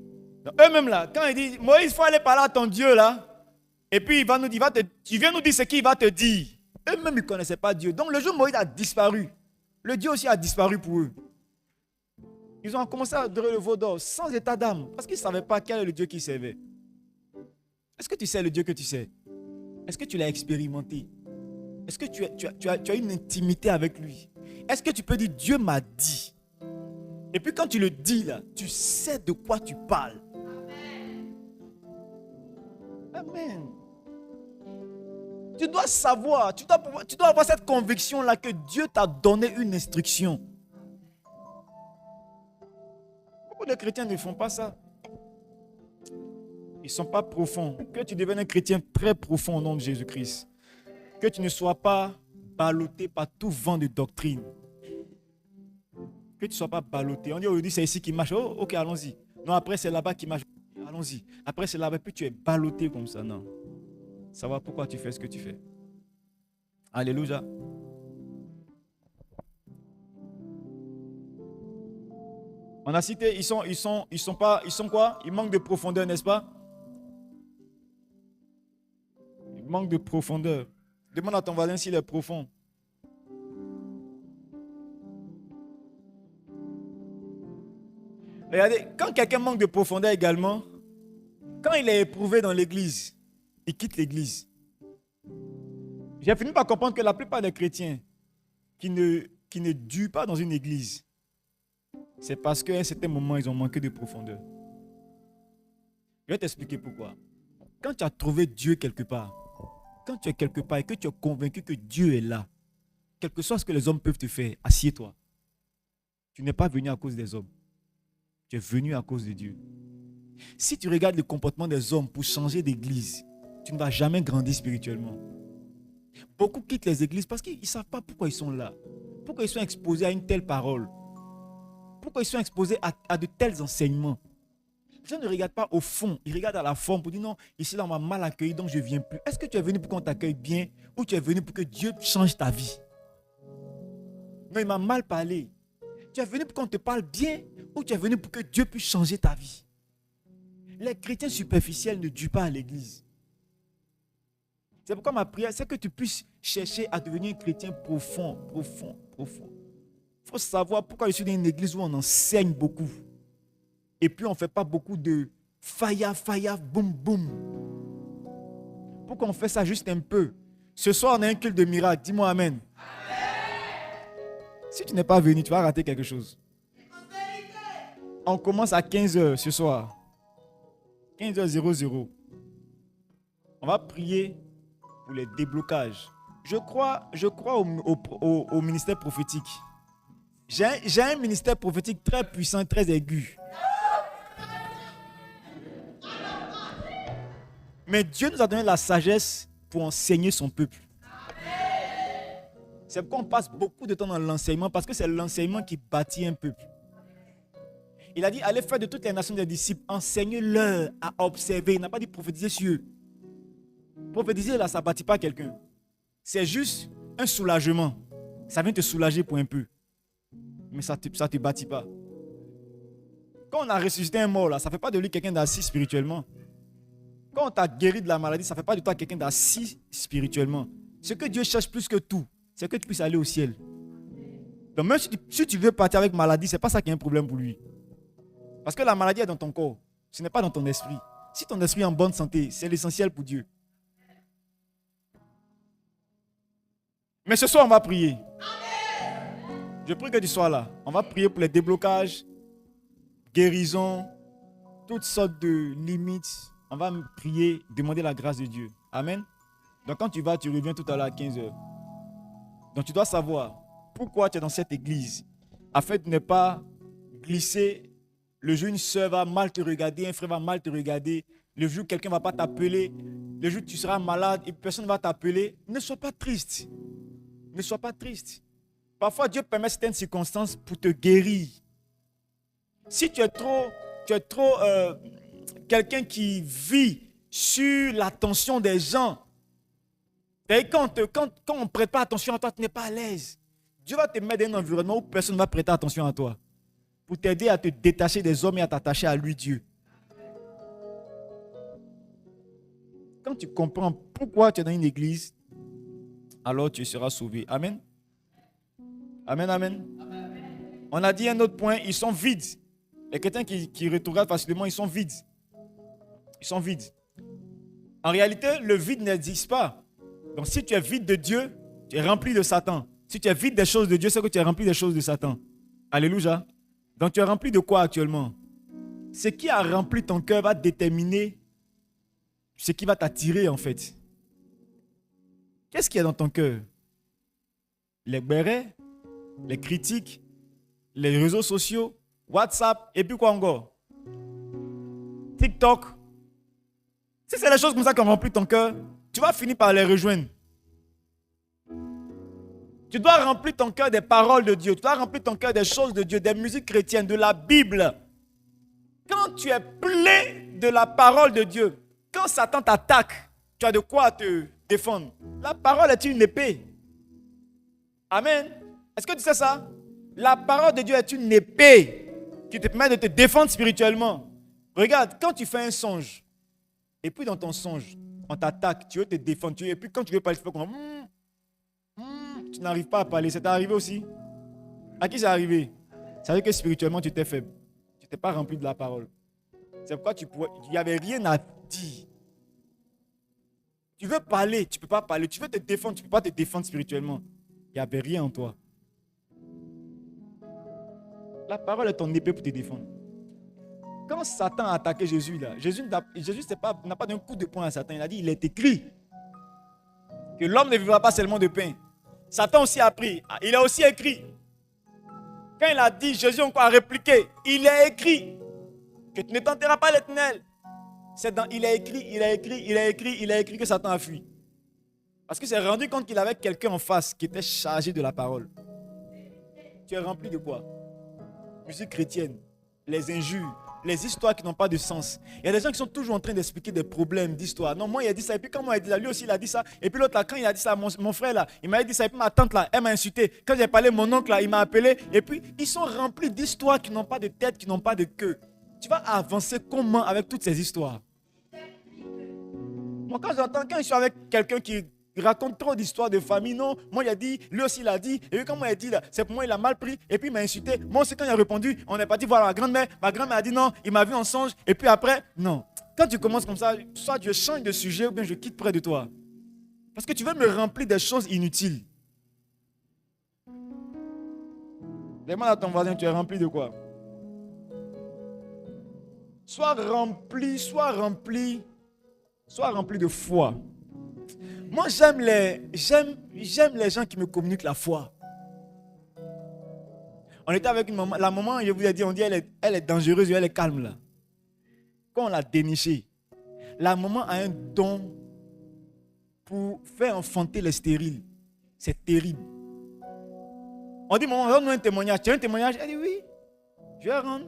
Donc, eux-mêmes là, quand ils disent, Moïse, il faut aller parler à ton Dieu là. Et puis il va nous dire, tu viens nous dire ce qu'il va te dire. Eux-mêmes, ils ne connaissaient pas Dieu. Donc le jour où Moïse a disparu, le Dieu aussi a disparu pour eux. Ils ont commencé à adorer le veau d'or sans état d'âme. Parce qu'ils ne savaient pas quel est le Dieu qu'ils servaient. Est-ce que tu sais le Dieu que tu sais? Est-ce que tu l'as expérimenté? Est-ce que tu as une intimité avec lui? Est-ce que tu peux dire Dieu m'a dit? Et puis quand tu le dis là, tu sais de quoi tu parles. Amen. Tu dois savoir, tu dois avoir cette conviction là que Dieu t'a donné une instruction. Beaucoup de chrétiens ne font pas ça. Ils ne sont pas profonds. Que tu deviennes un chrétien très profond au nom de Jésus-Christ. Que tu ne sois pas ballotté par tout vent de doctrine. Que tu ne sois pas ballotté. On dit aujourd'hui c'est ici qui marche. Oh, ok, allons-y. Non, après c'est là-bas qui marche. Allons-y. Après c'est là-bas. Puis tu es ballotté comme ça. Non. Savoir pourquoi tu fais ce que tu fais. Alléluia. On a cité, ils sont quoi? Ils manquent de profondeur, n'est-ce pas? Ils manquent de profondeur. Demande à ton voisin s'il est profond. Regardez, quand quelqu'un manque de profondeur également, quand il est éprouvé dans l'église, il quitte l'église. J'ai fini par comprendre que la plupart des chrétiens qui ne durent pas dans une église, c'est parce qu'à un certain moment, ils ont manqué de profondeur. Je vais t'expliquer pourquoi. Quand tu as trouvé Dieu quelque part, quand tu es quelque part et que tu es convaincu que Dieu est là, quel que soit ce que les hommes peuvent te faire, assieds-toi. Tu n'es pas venu à cause des hommes. Tu es venu à cause de Dieu. Si tu regardes le comportement des hommes pour changer d'église, tu ne vas jamais grandir spirituellement. Beaucoup quittent les églises parce qu'ils ne savent pas pourquoi ils sont là. Pourquoi ils sont exposés à une telle parole. Pourquoi ils sont exposés à de tels enseignements. Les gens ne regardent pas au fond, ils regardent à la forme pour dire non, ici là on m'a mal accueilli donc je ne viens plus. Est-ce que tu es venu pour qu'on t'accueille bien ou tu es venu pour que Dieu change ta vie? Non, il m'a mal parlé. Tu es venu pour qu'on te parle bien ou tu es venu pour que Dieu puisse changer ta vie. Les chrétiens superficiels ne durent pas à l'église. C'est pourquoi ma prière, c'est que tu puisses chercher à devenir un chrétien profond. Il faut savoir pourquoi je suis dans une église où on enseigne beaucoup. Et puis on ne fait pas beaucoup de faya, boum, boum. Pourquoi on fait ça juste un peu? Ce soir, on a un culte de miracle. Dis-moi amen. Si tu n'es pas venu, tu vas rater quelque chose. On commence à 15h ce soir. 15h00. On va prier pour les déblocages. Je crois au ministère prophétique. J'ai un ministère prophétique très puissant, très aigu. Mais Dieu nous a donné la sagesse pour enseigner son peuple. C'est pourquoi on passe beaucoup de temps dans l'enseignement, parce que c'est l'enseignement qui bâtit un peuple. Il a dit, allez faire de toutes les nations des disciples, enseignez-leur à observer. Il n'a pas dit prophétiser sur eux. Prophétiser là, ça ne bâtit pas quelqu'un. C'est juste un soulagement. Ça vient te soulager pour un peu. Mais ça ne te bâtit pas. Quand on a ressuscité un mort, là, ça ne fait pas de lui quelqu'un d'assis spirituellement. Quand on t'a guéri de la maladie, ça ne fait pas de toi quelqu'un d'assis spirituellement. Ce que Dieu cherche plus que tout, c'est que tu puisses aller au ciel. Donc même si tu veux partir avec maladie, ce n'est pas ça qui est un problème pour lui. Parce que la maladie est dans ton corps. Ce n'est pas dans ton esprit. Si ton esprit est en bonne santé, c'est l'essentiel pour Dieu. Mais ce soir, on va prier. Je prie que tu sois là. On va prier pour les déblocages, guérisons, toutes sortes de limites. On va prier, demander la grâce de Dieu. Amen. Donc quand tu vas, tu reviens tout à l'heure à 15h. Donc tu dois savoir pourquoi tu es dans cette église. Afin de ne pas glisser. Le jour où une soeur va mal te regarder, un frère va mal te regarder. Le jour où quelqu'un ne va pas t'appeler. Le jour où tu seras malade et personne ne va t'appeler. Ne sois pas triste. Ne sois pas triste. Parfois Dieu permet certaines circonstances pour te guérir. Si tu es trop quelqu'un qui vit sur l'attention des gens, quand on ne prête pas attention à toi, tu n'es pas à l'aise. Dieu va te mettre dans un environnement où personne ne va prêter attention à toi. Pour t'aider à te détacher des hommes et à t'attacher à lui, Dieu. Quand tu comprends pourquoi tu es dans une église, alors tu seras sauvé. Amen. Amen, amen. On a dit un autre point, ils sont vides. Les chrétiens qui rétrogradent facilement, ils sont vides. Ils sont vides. En réalité, le vide n'existe pas. Donc si tu es vide de Dieu, tu es rempli de Satan. Si tu es vide des choses de Dieu, c'est que tu es rempli des choses de Satan. Alléluia. Donc tu es rempli de quoi actuellement? Ce qui a rempli ton cœur va déterminer ce qui va t'attirer en fait. Qu'est-ce qu'il y a dans ton cœur? Les bérets, les critiques, les réseaux sociaux, WhatsApp, et puis quoi encore? TikTok. Si c'est les choses comme ça qui ont rempli ton cœur, tu vas finir par les rejoindre. Tu dois remplir ton cœur des paroles de Dieu. Tu dois remplir ton cœur des choses de Dieu, des musiques chrétiennes, de la Bible. Quand tu es plein de la parole de Dieu, quand Satan t'attaque, tu as de quoi te défendre. La parole est une épée. Amen. Est-ce que tu sais ça? La parole de Dieu est une épée qui te permet de te défendre spirituellement. Regarde, quand tu fais un songe, et puis dans ton songe, on t'attaque, tu veux te défendre, et puis quand tu veux parler, tu fais comme tu n'arrives pas à parler. C'est arrivé aussi? À qui c'est arrivé? Ça veut dire que spirituellement, tu étais faible. Tu n'étais pas rempli de la parole. C'est pourquoi il n'y avait rien à dire. Tu veux parler, tu ne peux pas parler. Tu veux te défendre, tu ne peux pas te défendre spirituellement. Il n'y avait rien en toi. La parole est ton épée pour te défendre. Quand Satan a attaqué Jésus, là, Jésus n'a pas donné un coup de poing à Satan. Il a dit, il est écrit que l'homme ne vivra pas seulement de pain. Satan aussi a appris. Il a aussi écrit. Quand il a dit, Jésus encore a répliqué, il est écrit que tu ne tenteras pas l'Éternel. Il a écrit que Satan a fui. Parce qu'il s'est rendu compte qu'il avait quelqu'un en face qui était chargé de la parole. Tu es rempli de quoi? Musique chrétienne, les injures, les histoires qui n'ont pas de sens. Il y a des gens qui sont toujours en train d'expliquer des problèmes d'histoire. Non, moi il a dit ça, et puis quand moi il a dit ça, lui aussi il a dit ça. Et puis l'autre là, quand il a dit ça, mon frère là, il m'a dit ça, et puis ma tante là, elle m'a insulté. Quand j'ai parlé, mon oncle là, il m'a appelé. Et puis ils sont remplis d'histoires qui n'ont pas de tête, qui n'ont pas de queue. Tu vas avancer comment avec toutes ces histoires? Moi quand je suis avec quelqu'un qui raconte trop d'histoires de famille, non, moi il a dit, lui aussi il a dit, et puis quand moi il a dit, là, c'est pour moi il a mal pris, et puis il m'a insulté. Moi aussi quand il a répondu, on est parti voir ma grand-mère a dit non, il m'a vu en songe, et puis après, non. Quand tu commences comme ça, soit je change de sujet ou bien je quitte près de toi. Parce que tu veux me remplir des choses inutiles. Demande à ton voisin, tu es rempli de quoi? Sois rempli de foi. Moi, j'aime les gens qui me communiquent la foi. On était avec une maman. La maman, je vous ai dit, on dit elle est dangereuse, elle est calme là. Quand on l'a dénichée, la maman a un don pour faire enfanter les stériles. C'est terrible. On dit, maman, donne-nous un témoignage. Tu as un témoignage? Elle dit oui. Je vais rendre.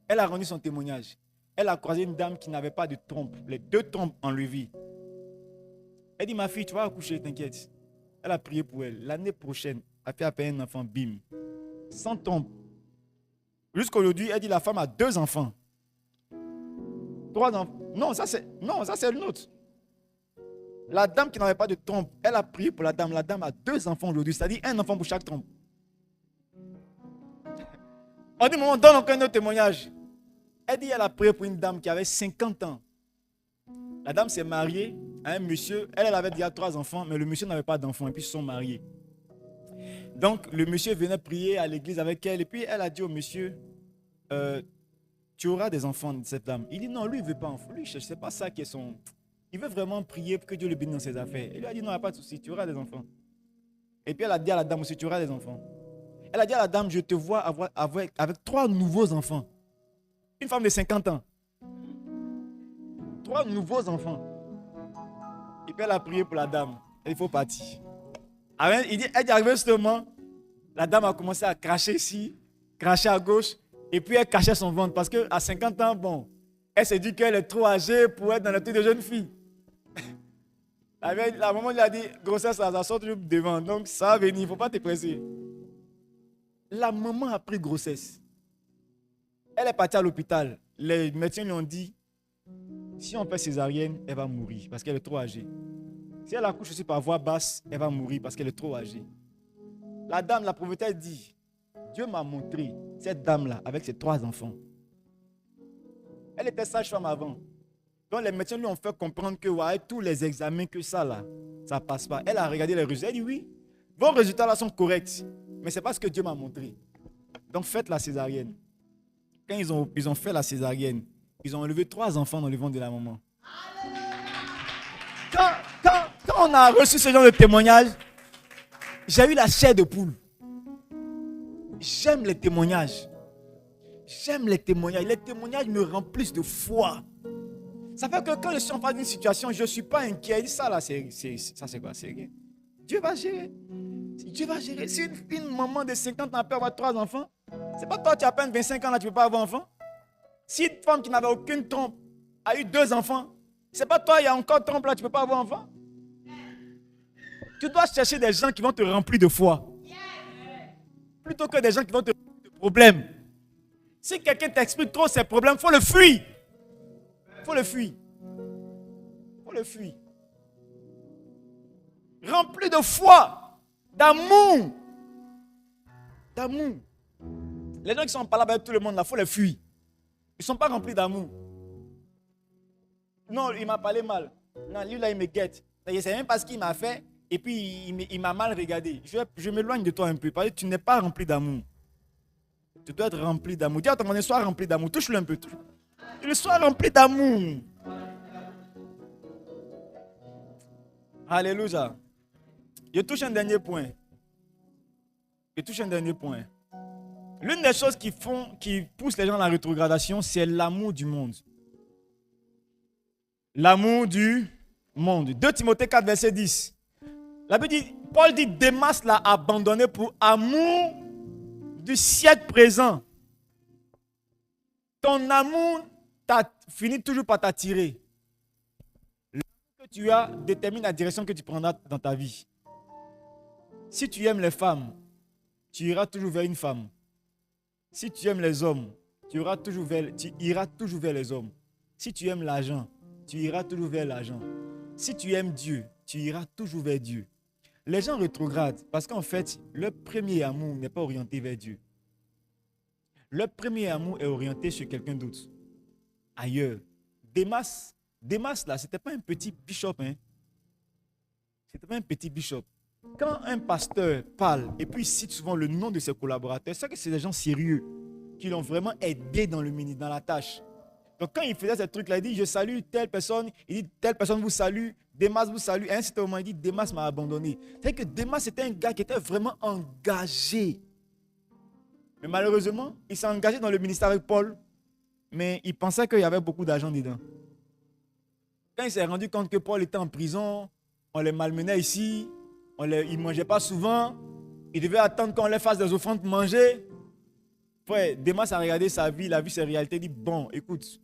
Elle a rendu son témoignage. Elle a croisé une dame qui n'avait pas de trompe. Les 2 trompes enlevées. Elle dit, ma fille, tu vas accoucher, t'inquiète. Elle a prié pour elle. L'année prochaine, elle fait appeler un enfant, bim. Sans trompe. Jusqu'aujourd'hui, elle dit, la femme a 2 enfants. 3 enfants. Non, ça c'est une autre. La dame qui n'avait pas de trompe, elle a prié pour la dame. La dame a 2 enfants aujourd'hui, c'est-à-dire un enfant pour chaque trompe. On dit, maman, donne encore un autre témoignage. Elle dit, elle a prié pour une dame qui avait 50 ans. La dame s'est mariée à un monsieur. Elle avait déjà 3 enfants, mais le monsieur n'avait pas d'enfants. Et puis ils se sont mariés. Donc le monsieur venait prier à l'église avec elle. Et puis elle a dit au monsieur, tu auras des enfants de cette dame. Il dit non, lui il ne veut pas enfant. Lui, c'est pas ça qui est son... Il veut vraiment prier pour que Dieu le bénisse dans ses affaires. Il lui a dit non, il n'y a pas de souci, tu auras des enfants. Et puis elle a dit à la dame aussi, tu auras des enfants. Elle a dit à la dame, je te vois avec 3 nouveaux enfants. Une femme de 50 ans. 3 nouveaux enfants. Et puis elle a prié pour la dame. Il faut partir. Elle dit arrivé justement, la dame a commencé à cracher ici, cracher à gauche, et puis elle cachait son ventre. Parce qu'à 50 ans, bon, elle s'est dit qu'elle est trop âgée pour être dans le truc de jeune fille. La maman lui a dit, grossesse, ça sort toujours devant, donc ça va venir, il ne faut pas te presser. La maman a pris grossesse. Elle est partie à l'hôpital. Les médecins lui ont dit, si on fait césarienne, elle va mourir parce qu'elle est trop âgée. Si elle accouche aussi par voie basse, elle va mourir parce qu'elle est trop âgée. La dame, la prophétesse dit, Dieu m'a montré cette dame-là avec ses 3 enfants. Elle était sage-femme avant. Donc les médecins lui ont fait comprendre que ouais, tous les examens que ça là, ça ne passe pas. Elle a regardé les résultats, elle dit oui, vos résultats là sont corrects, mais ce n'est pas ce que Dieu m'a montré. Donc faites la césarienne. Quand ils ont fait la césarienne, ils ont enlevé 3 enfants dans le ventre de la maman. Quand on a reçu ce genre de témoignage, j'ai eu la chair de poule. J'aime les témoignages. J'aime les témoignages. Les témoignages me remplissent de foi. Ça fait que quand je suis en face d'une situation, je ne suis pas inquiet. Ça là, c'est quoi? C'est rien. Dieu va gérer. Dieu va gérer. Si une maman de 50 ans peut avoir 3 enfants, c'est pas toi, tu as à peine 25 ans là, tu ne peux pas avoir enfant. Si une femme qui n'avait aucune trompe a eu 2 enfants, c'est pas toi, il y a encore trompe là, tu ne peux pas avoir enfant. Tu dois chercher des gens qui vont te remplir de foi. Plutôt que des gens qui vont te remplir de problèmes. Si quelqu'un t'explique trop ses problèmes, il faut le fuir. Il faut le fuir. Il faut le fuir. Rempli de foi, d'amour. D'amour. Les gens qui sont pas là avec tout le monde, il faut les fuir. Ils ne sont pas remplis d'amour. Non, il m'a parlé mal. Non, lui là, il me guette. Je ne sais même pas ce qu'il m'a fait. Et puis, il m'a mal regardé. Je m'éloigne de toi un peu. Parce que tu n'es pas rempli d'amour. Tu dois être rempli d'amour. Dis à ton voisin, sois rempli d'amour. Touche-le un peu. Il soit rempli d'amour. Alléluia. Je touche un dernier point. L'une des choses qui poussent les gens à la rétrogradation, c'est l'amour du monde. L'amour du monde. 2 Timothée 4, verset 10. La Bible dit, Paul dit, Démas l'a abandonné pour amour du siècle présent. Ton amour finit toujours par t'attirer. L'amour que tu as détermine la direction que tu prendras dans ta vie. Si tu aimes les femmes, tu iras toujours vers une femme. Si tu aimes les hommes, tu iras toujours vers les hommes. Si tu aimes l'argent, tu iras toujours vers l'argent. Si tu aimes Dieu, tu iras toujours vers Dieu. Les gens rétrogradent parce qu'en fait, leur premier amour n'est pas orienté vers Dieu. Leur premier amour est orienté sur quelqu'un d'autre, ailleurs. Démas là, ce n'était pas un petit bishop. Hein? C'était pas un petit bishop. Quand un pasteur parle et puis il cite souvent le nom de ses collaborateurs, c'est que c'est des gens sérieux qui l'ont vraiment aidé dans le ministère, dans la tâche. Donc quand il faisait ce truc-là, il dit je salue telle personne, il dit telle personne vous salue, Démas vous salue. Et à un certain moment, il dit Démas m'a abandonné. C'est que Démas c'était un gars qui était vraiment engagé. Mais malheureusement, il s'est engagé dans le ministère avec Paul, mais il pensait qu'il y avait beaucoup d'argent dedans. Quand il s'est rendu compte que Paul était en prison, on les malmenait ici, il ne mangeait pas souvent, il devait attendre qu'on les fasse des offrandes pour manger. Frère, Démas a regardé sa vie, il a vu ses réalités, il dit bon, écoute,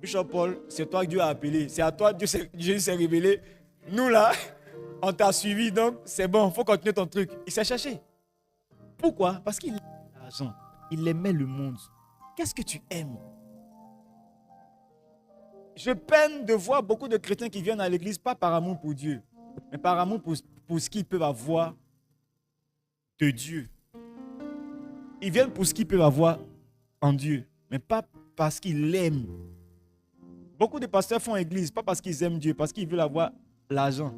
Bishop Paul, c'est toi que Dieu a appelé, c'est à toi que Jésus s'est révélé. Nous là, on t'a suivi, donc c'est bon, il faut continuer ton truc. Il s'est cherché. Pourquoi? Parce qu'il aimait l'argent, il aimait le monde. Qu'est-ce que tu aimes? Je peine de voir beaucoup de chrétiens qui viennent à l'église, pas par amour pour Dieu, mais par amour pour ce qu'ils peuvent avoir de Dieu. Ils viennent pour ce qu'ils peuvent avoir en Dieu, mais pas parce qu'ils l'aiment. Beaucoup de pasteurs font église, pas parce qu'ils aiment Dieu, parce qu'ils veulent avoir l'argent,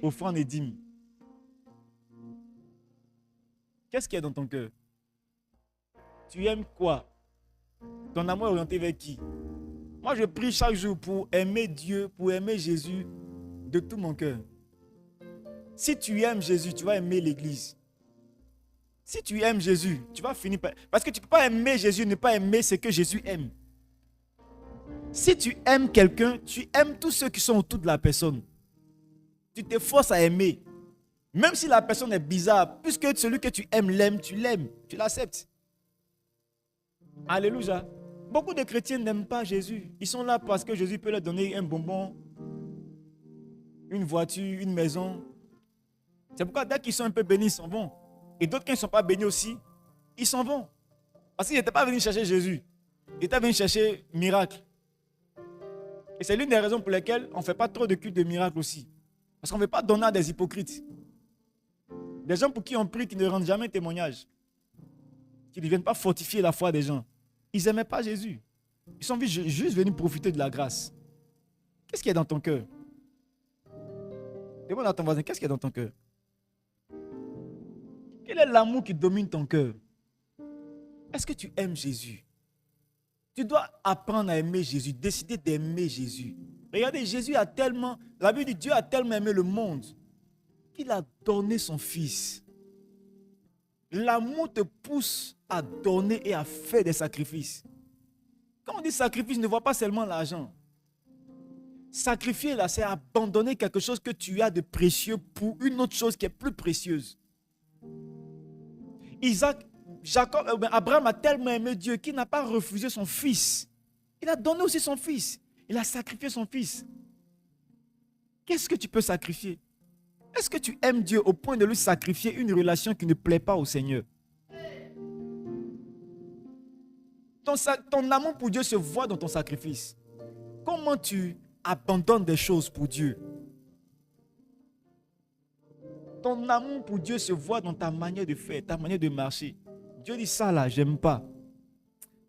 offrande et dîmes. Qu'est-ce qu'il y a dans ton cœur? Tu aimes quoi? Ton amour est orienté vers qui? Moi, je prie chaque jour pour aimer Dieu, pour aimer Jésus de tout mon cœur. Si tu aimes Jésus, tu vas aimer l'église. Si tu aimes Jésus, tu vas finir par... Parce que tu ne peux pas aimer Jésus, ne pas aimer ce que Jésus aime. Si tu aimes quelqu'un, tu aimes tous ceux qui sont autour de la personne. Tu te forces à aimer. Même si la personne est bizarre, puisque celui que tu aimes l'aime, tu l'acceptes. Alléluia. Beaucoup de chrétiens n'aiment pas Jésus. Ils sont là parce que Jésus peut leur donner un bonbon, une voiture, une maison. C'est pourquoi dès qu'ils sont un peu bénis, ils s'en vont. Et d'autres, quand ils ne sont pas bénis aussi, ils s'en vont. Parce qu'ils n'étaient pas venus chercher Jésus. Ils étaient venus chercher miracle. Et c'est l'une des raisons pour lesquelles on ne fait pas trop de culte de miracles aussi. Parce qu'on ne veut pas donner à des hypocrites. Des gens pour qui on prie qui ne rendent jamais témoignage. Qui ne viennent pas fortifier la foi des gens. Ils n'aimaient pas Jésus. Ils sont juste venus profiter de la grâce. Qu'est-ce qu'il y a dans ton cœur? Demande à ton voisin, qu'est-ce qu'il y a dans ton cœur? Quel est l'amour qui domine ton cœur? Est-ce que tu aimes Jésus? Tu dois apprendre à aimer Jésus, décider d'aimer Jésus. Regardez, Jésus a tellement, la Bible dit Dieu a tellement aimé le monde qu'il a donné son Fils. L'amour te pousse à donner et à faire des sacrifices. Quand on dit sacrifice, ne vois pas seulement l'argent. Sacrifier là, c'est abandonner quelque chose que tu as de précieux pour une autre chose qui est plus précieuse. Abraham a tellement aimé Dieu qu'il n'a pas refusé son fils. Il a donné aussi son fils. Il a sacrifié son fils. Qu'est-ce que tu peux sacrifier? Est-ce que tu aimes Dieu au point de lui sacrifier une relation qui ne plaît pas au Seigneur? Ton amour pour Dieu se voit dans ton sacrifice. Comment tu abandonnes des choses pour Dieu? Ton amour pour Dieu se voit dans ta manière de faire, ta manière de marcher. Dieu dit ça là, j'aime pas.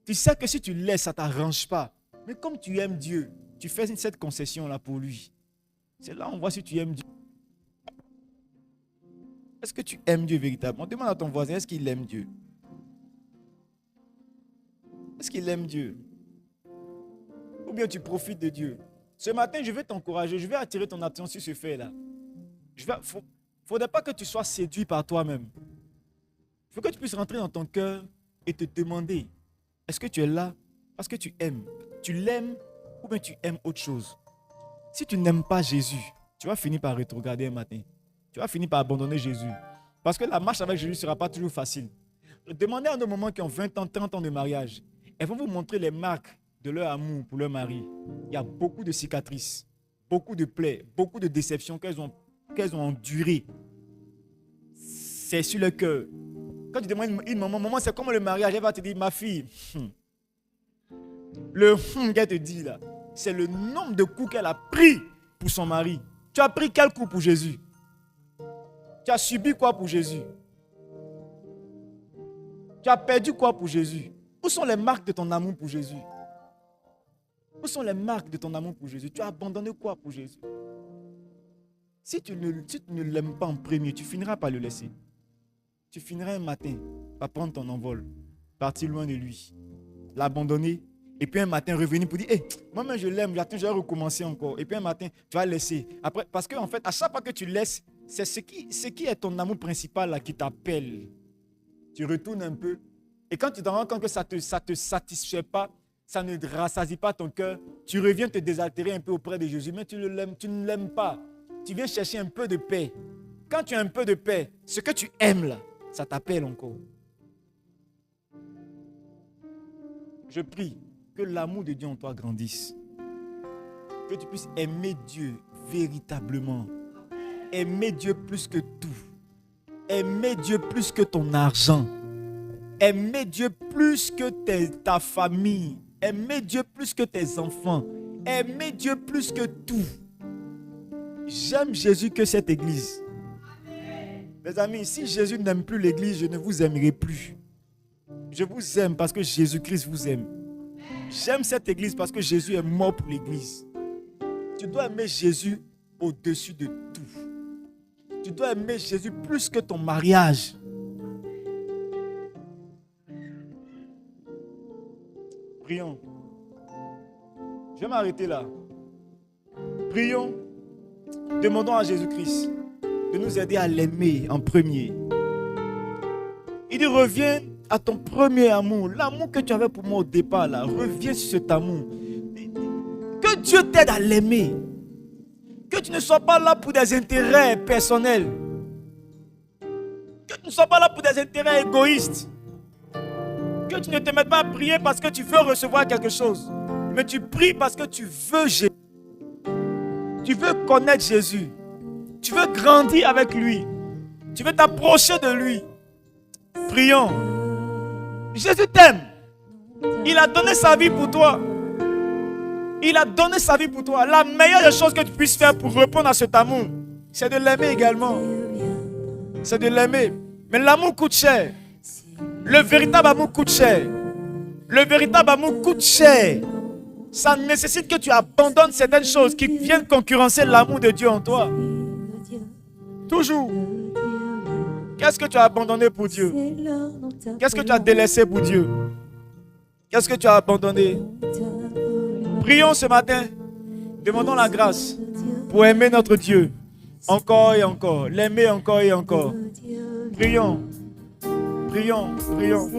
Tu sais que si tu laisses, ça ne t'arrange pas. Mais comme tu aimes Dieu, tu fais cette concession là pour lui. C'est là on voit si tu aimes Dieu. Est-ce que tu aimes Dieu véritablement? Demande à ton voisin, est-ce qu'il aime Dieu? Est-ce qu'il aime Dieu? Ou bien tu profites de Dieu? Ce matin, je vais t'encourager, je vais attirer ton attention sur ce fait-là. Il ne faudrait pas que tu sois séduit par toi-même. Il faut que tu puisses rentrer dans ton cœur et te demander, est-ce que tu es là parce que tu aimes? Tu l'aimes ou bien tu aimes autre chose? Si tu n'aimes pas Jésus, tu vas finir par rétrograder un matin. Tu vas finir par abandonner Jésus. Parce que la marche avec Jésus ne sera pas toujours facile. Demandez à nos mamans qui ont 20 ans, 30 ans de mariage. elles vont vous montrer les marques de leur amour pour leur mari. Il y a beaucoup de cicatrices, beaucoup de plaies, beaucoup de déceptions qu'elles ont endurées. C'est sur le cœur. Quand tu demandes une maman, c'est comme le mariage, elle va te dire, ma fille, le qu'elle te dit là, c'est le nombre de coups qu'elle a pris pour son mari. Tu as pris quel coup pour Jésus? Tu as subi quoi pour Jésus? Tu as perdu quoi pour Jésus? Où sont les marques de ton amour pour Jésus? Où sont les marques de ton amour pour Jésus? Tu as abandonné quoi pour Jésus? Si tu ne l'aimes pas en premier, tu finiras par le laisser. Tu finiras un matin par prendre ton envol, partir loin de lui, l'abandonner, et puis un matin revenir pour dire, hey, moi-même je l'aime, j'attends, je vais recommencer encore. Et puis un matin, tu vas laisser. Après, parce qu'en fait, à chaque fois que tu laisses, c'est ce qui est ton amour principal là, qui t'appelle. Tu retournes un peu. Et quand tu te rends compte que ça te satisfait pas, ça ne rassasie pas ton cœur, tu reviens te désaltérer un peu auprès de Jésus, mais tu ne l'aimes pas. Tu viens chercher un peu de paix. Quand tu as un peu de paix, ce que tu aimes là, ça t'appelle encore. Je prie que l'amour de Dieu en toi grandisse. Que tu puisses aimer Dieu véritablement. Aimer Dieu plus que tout. Aimer Dieu plus que ton argent. Aimer Dieu plus que ta famille. Aimer Dieu plus que tes enfants. Aimer Dieu plus que tout. J'aime Jésus que cette église. Mes amis, si Jésus n'aime plus l'église, je ne vous aimerai plus. Je vous aime parce que Jésus-Christ vous aime. J'aime cette église parce que Jésus est mort pour l'église. Tu dois aimer Jésus au-dessus de tout. Tu dois aimer Jésus plus que ton mariage. Prions. Je vais m'arrêter là. Prions. Demandons à Jésus-Christ de nous aider à l'aimer en premier. Il dit, reviens à ton premier amour. L'amour que tu avais pour moi au départ, là, reviens sur cet amour. Que Dieu t'aide à l'aimer. Que tu ne sois pas là pour des intérêts personnels. Que tu ne sois pas là pour des intérêts égoïstes. Que tu ne te mettes pas à prier parce que tu veux recevoir quelque chose. Mais tu pries parce que tu veux Jésus. Tu veux connaître Jésus. Tu veux grandir avec lui. Tu veux t'approcher de lui. Prions. Jésus t'aime. Il a donné sa vie pour toi. Il a donné sa vie pour toi. La meilleure des choses que tu puisses faire pour répondre à cet amour, c'est de l'aimer également. C'est de l'aimer. Mais l'amour coûte cher. Le véritable amour coûte cher. Le véritable amour coûte cher. Ça nécessite que tu abandonnes certaines choses qui viennent concurrencer l'amour de Dieu en toi. Toujours. Qu'est-ce que tu as abandonné pour Dieu? Qu'est-ce que tu as délaissé pour Dieu? Qu'est-ce que tu as abandonné? Prions ce matin. Demandons la grâce pour aimer notre Dieu encore et encore. L'aimer encore et encore. Prions. Prions. Prions.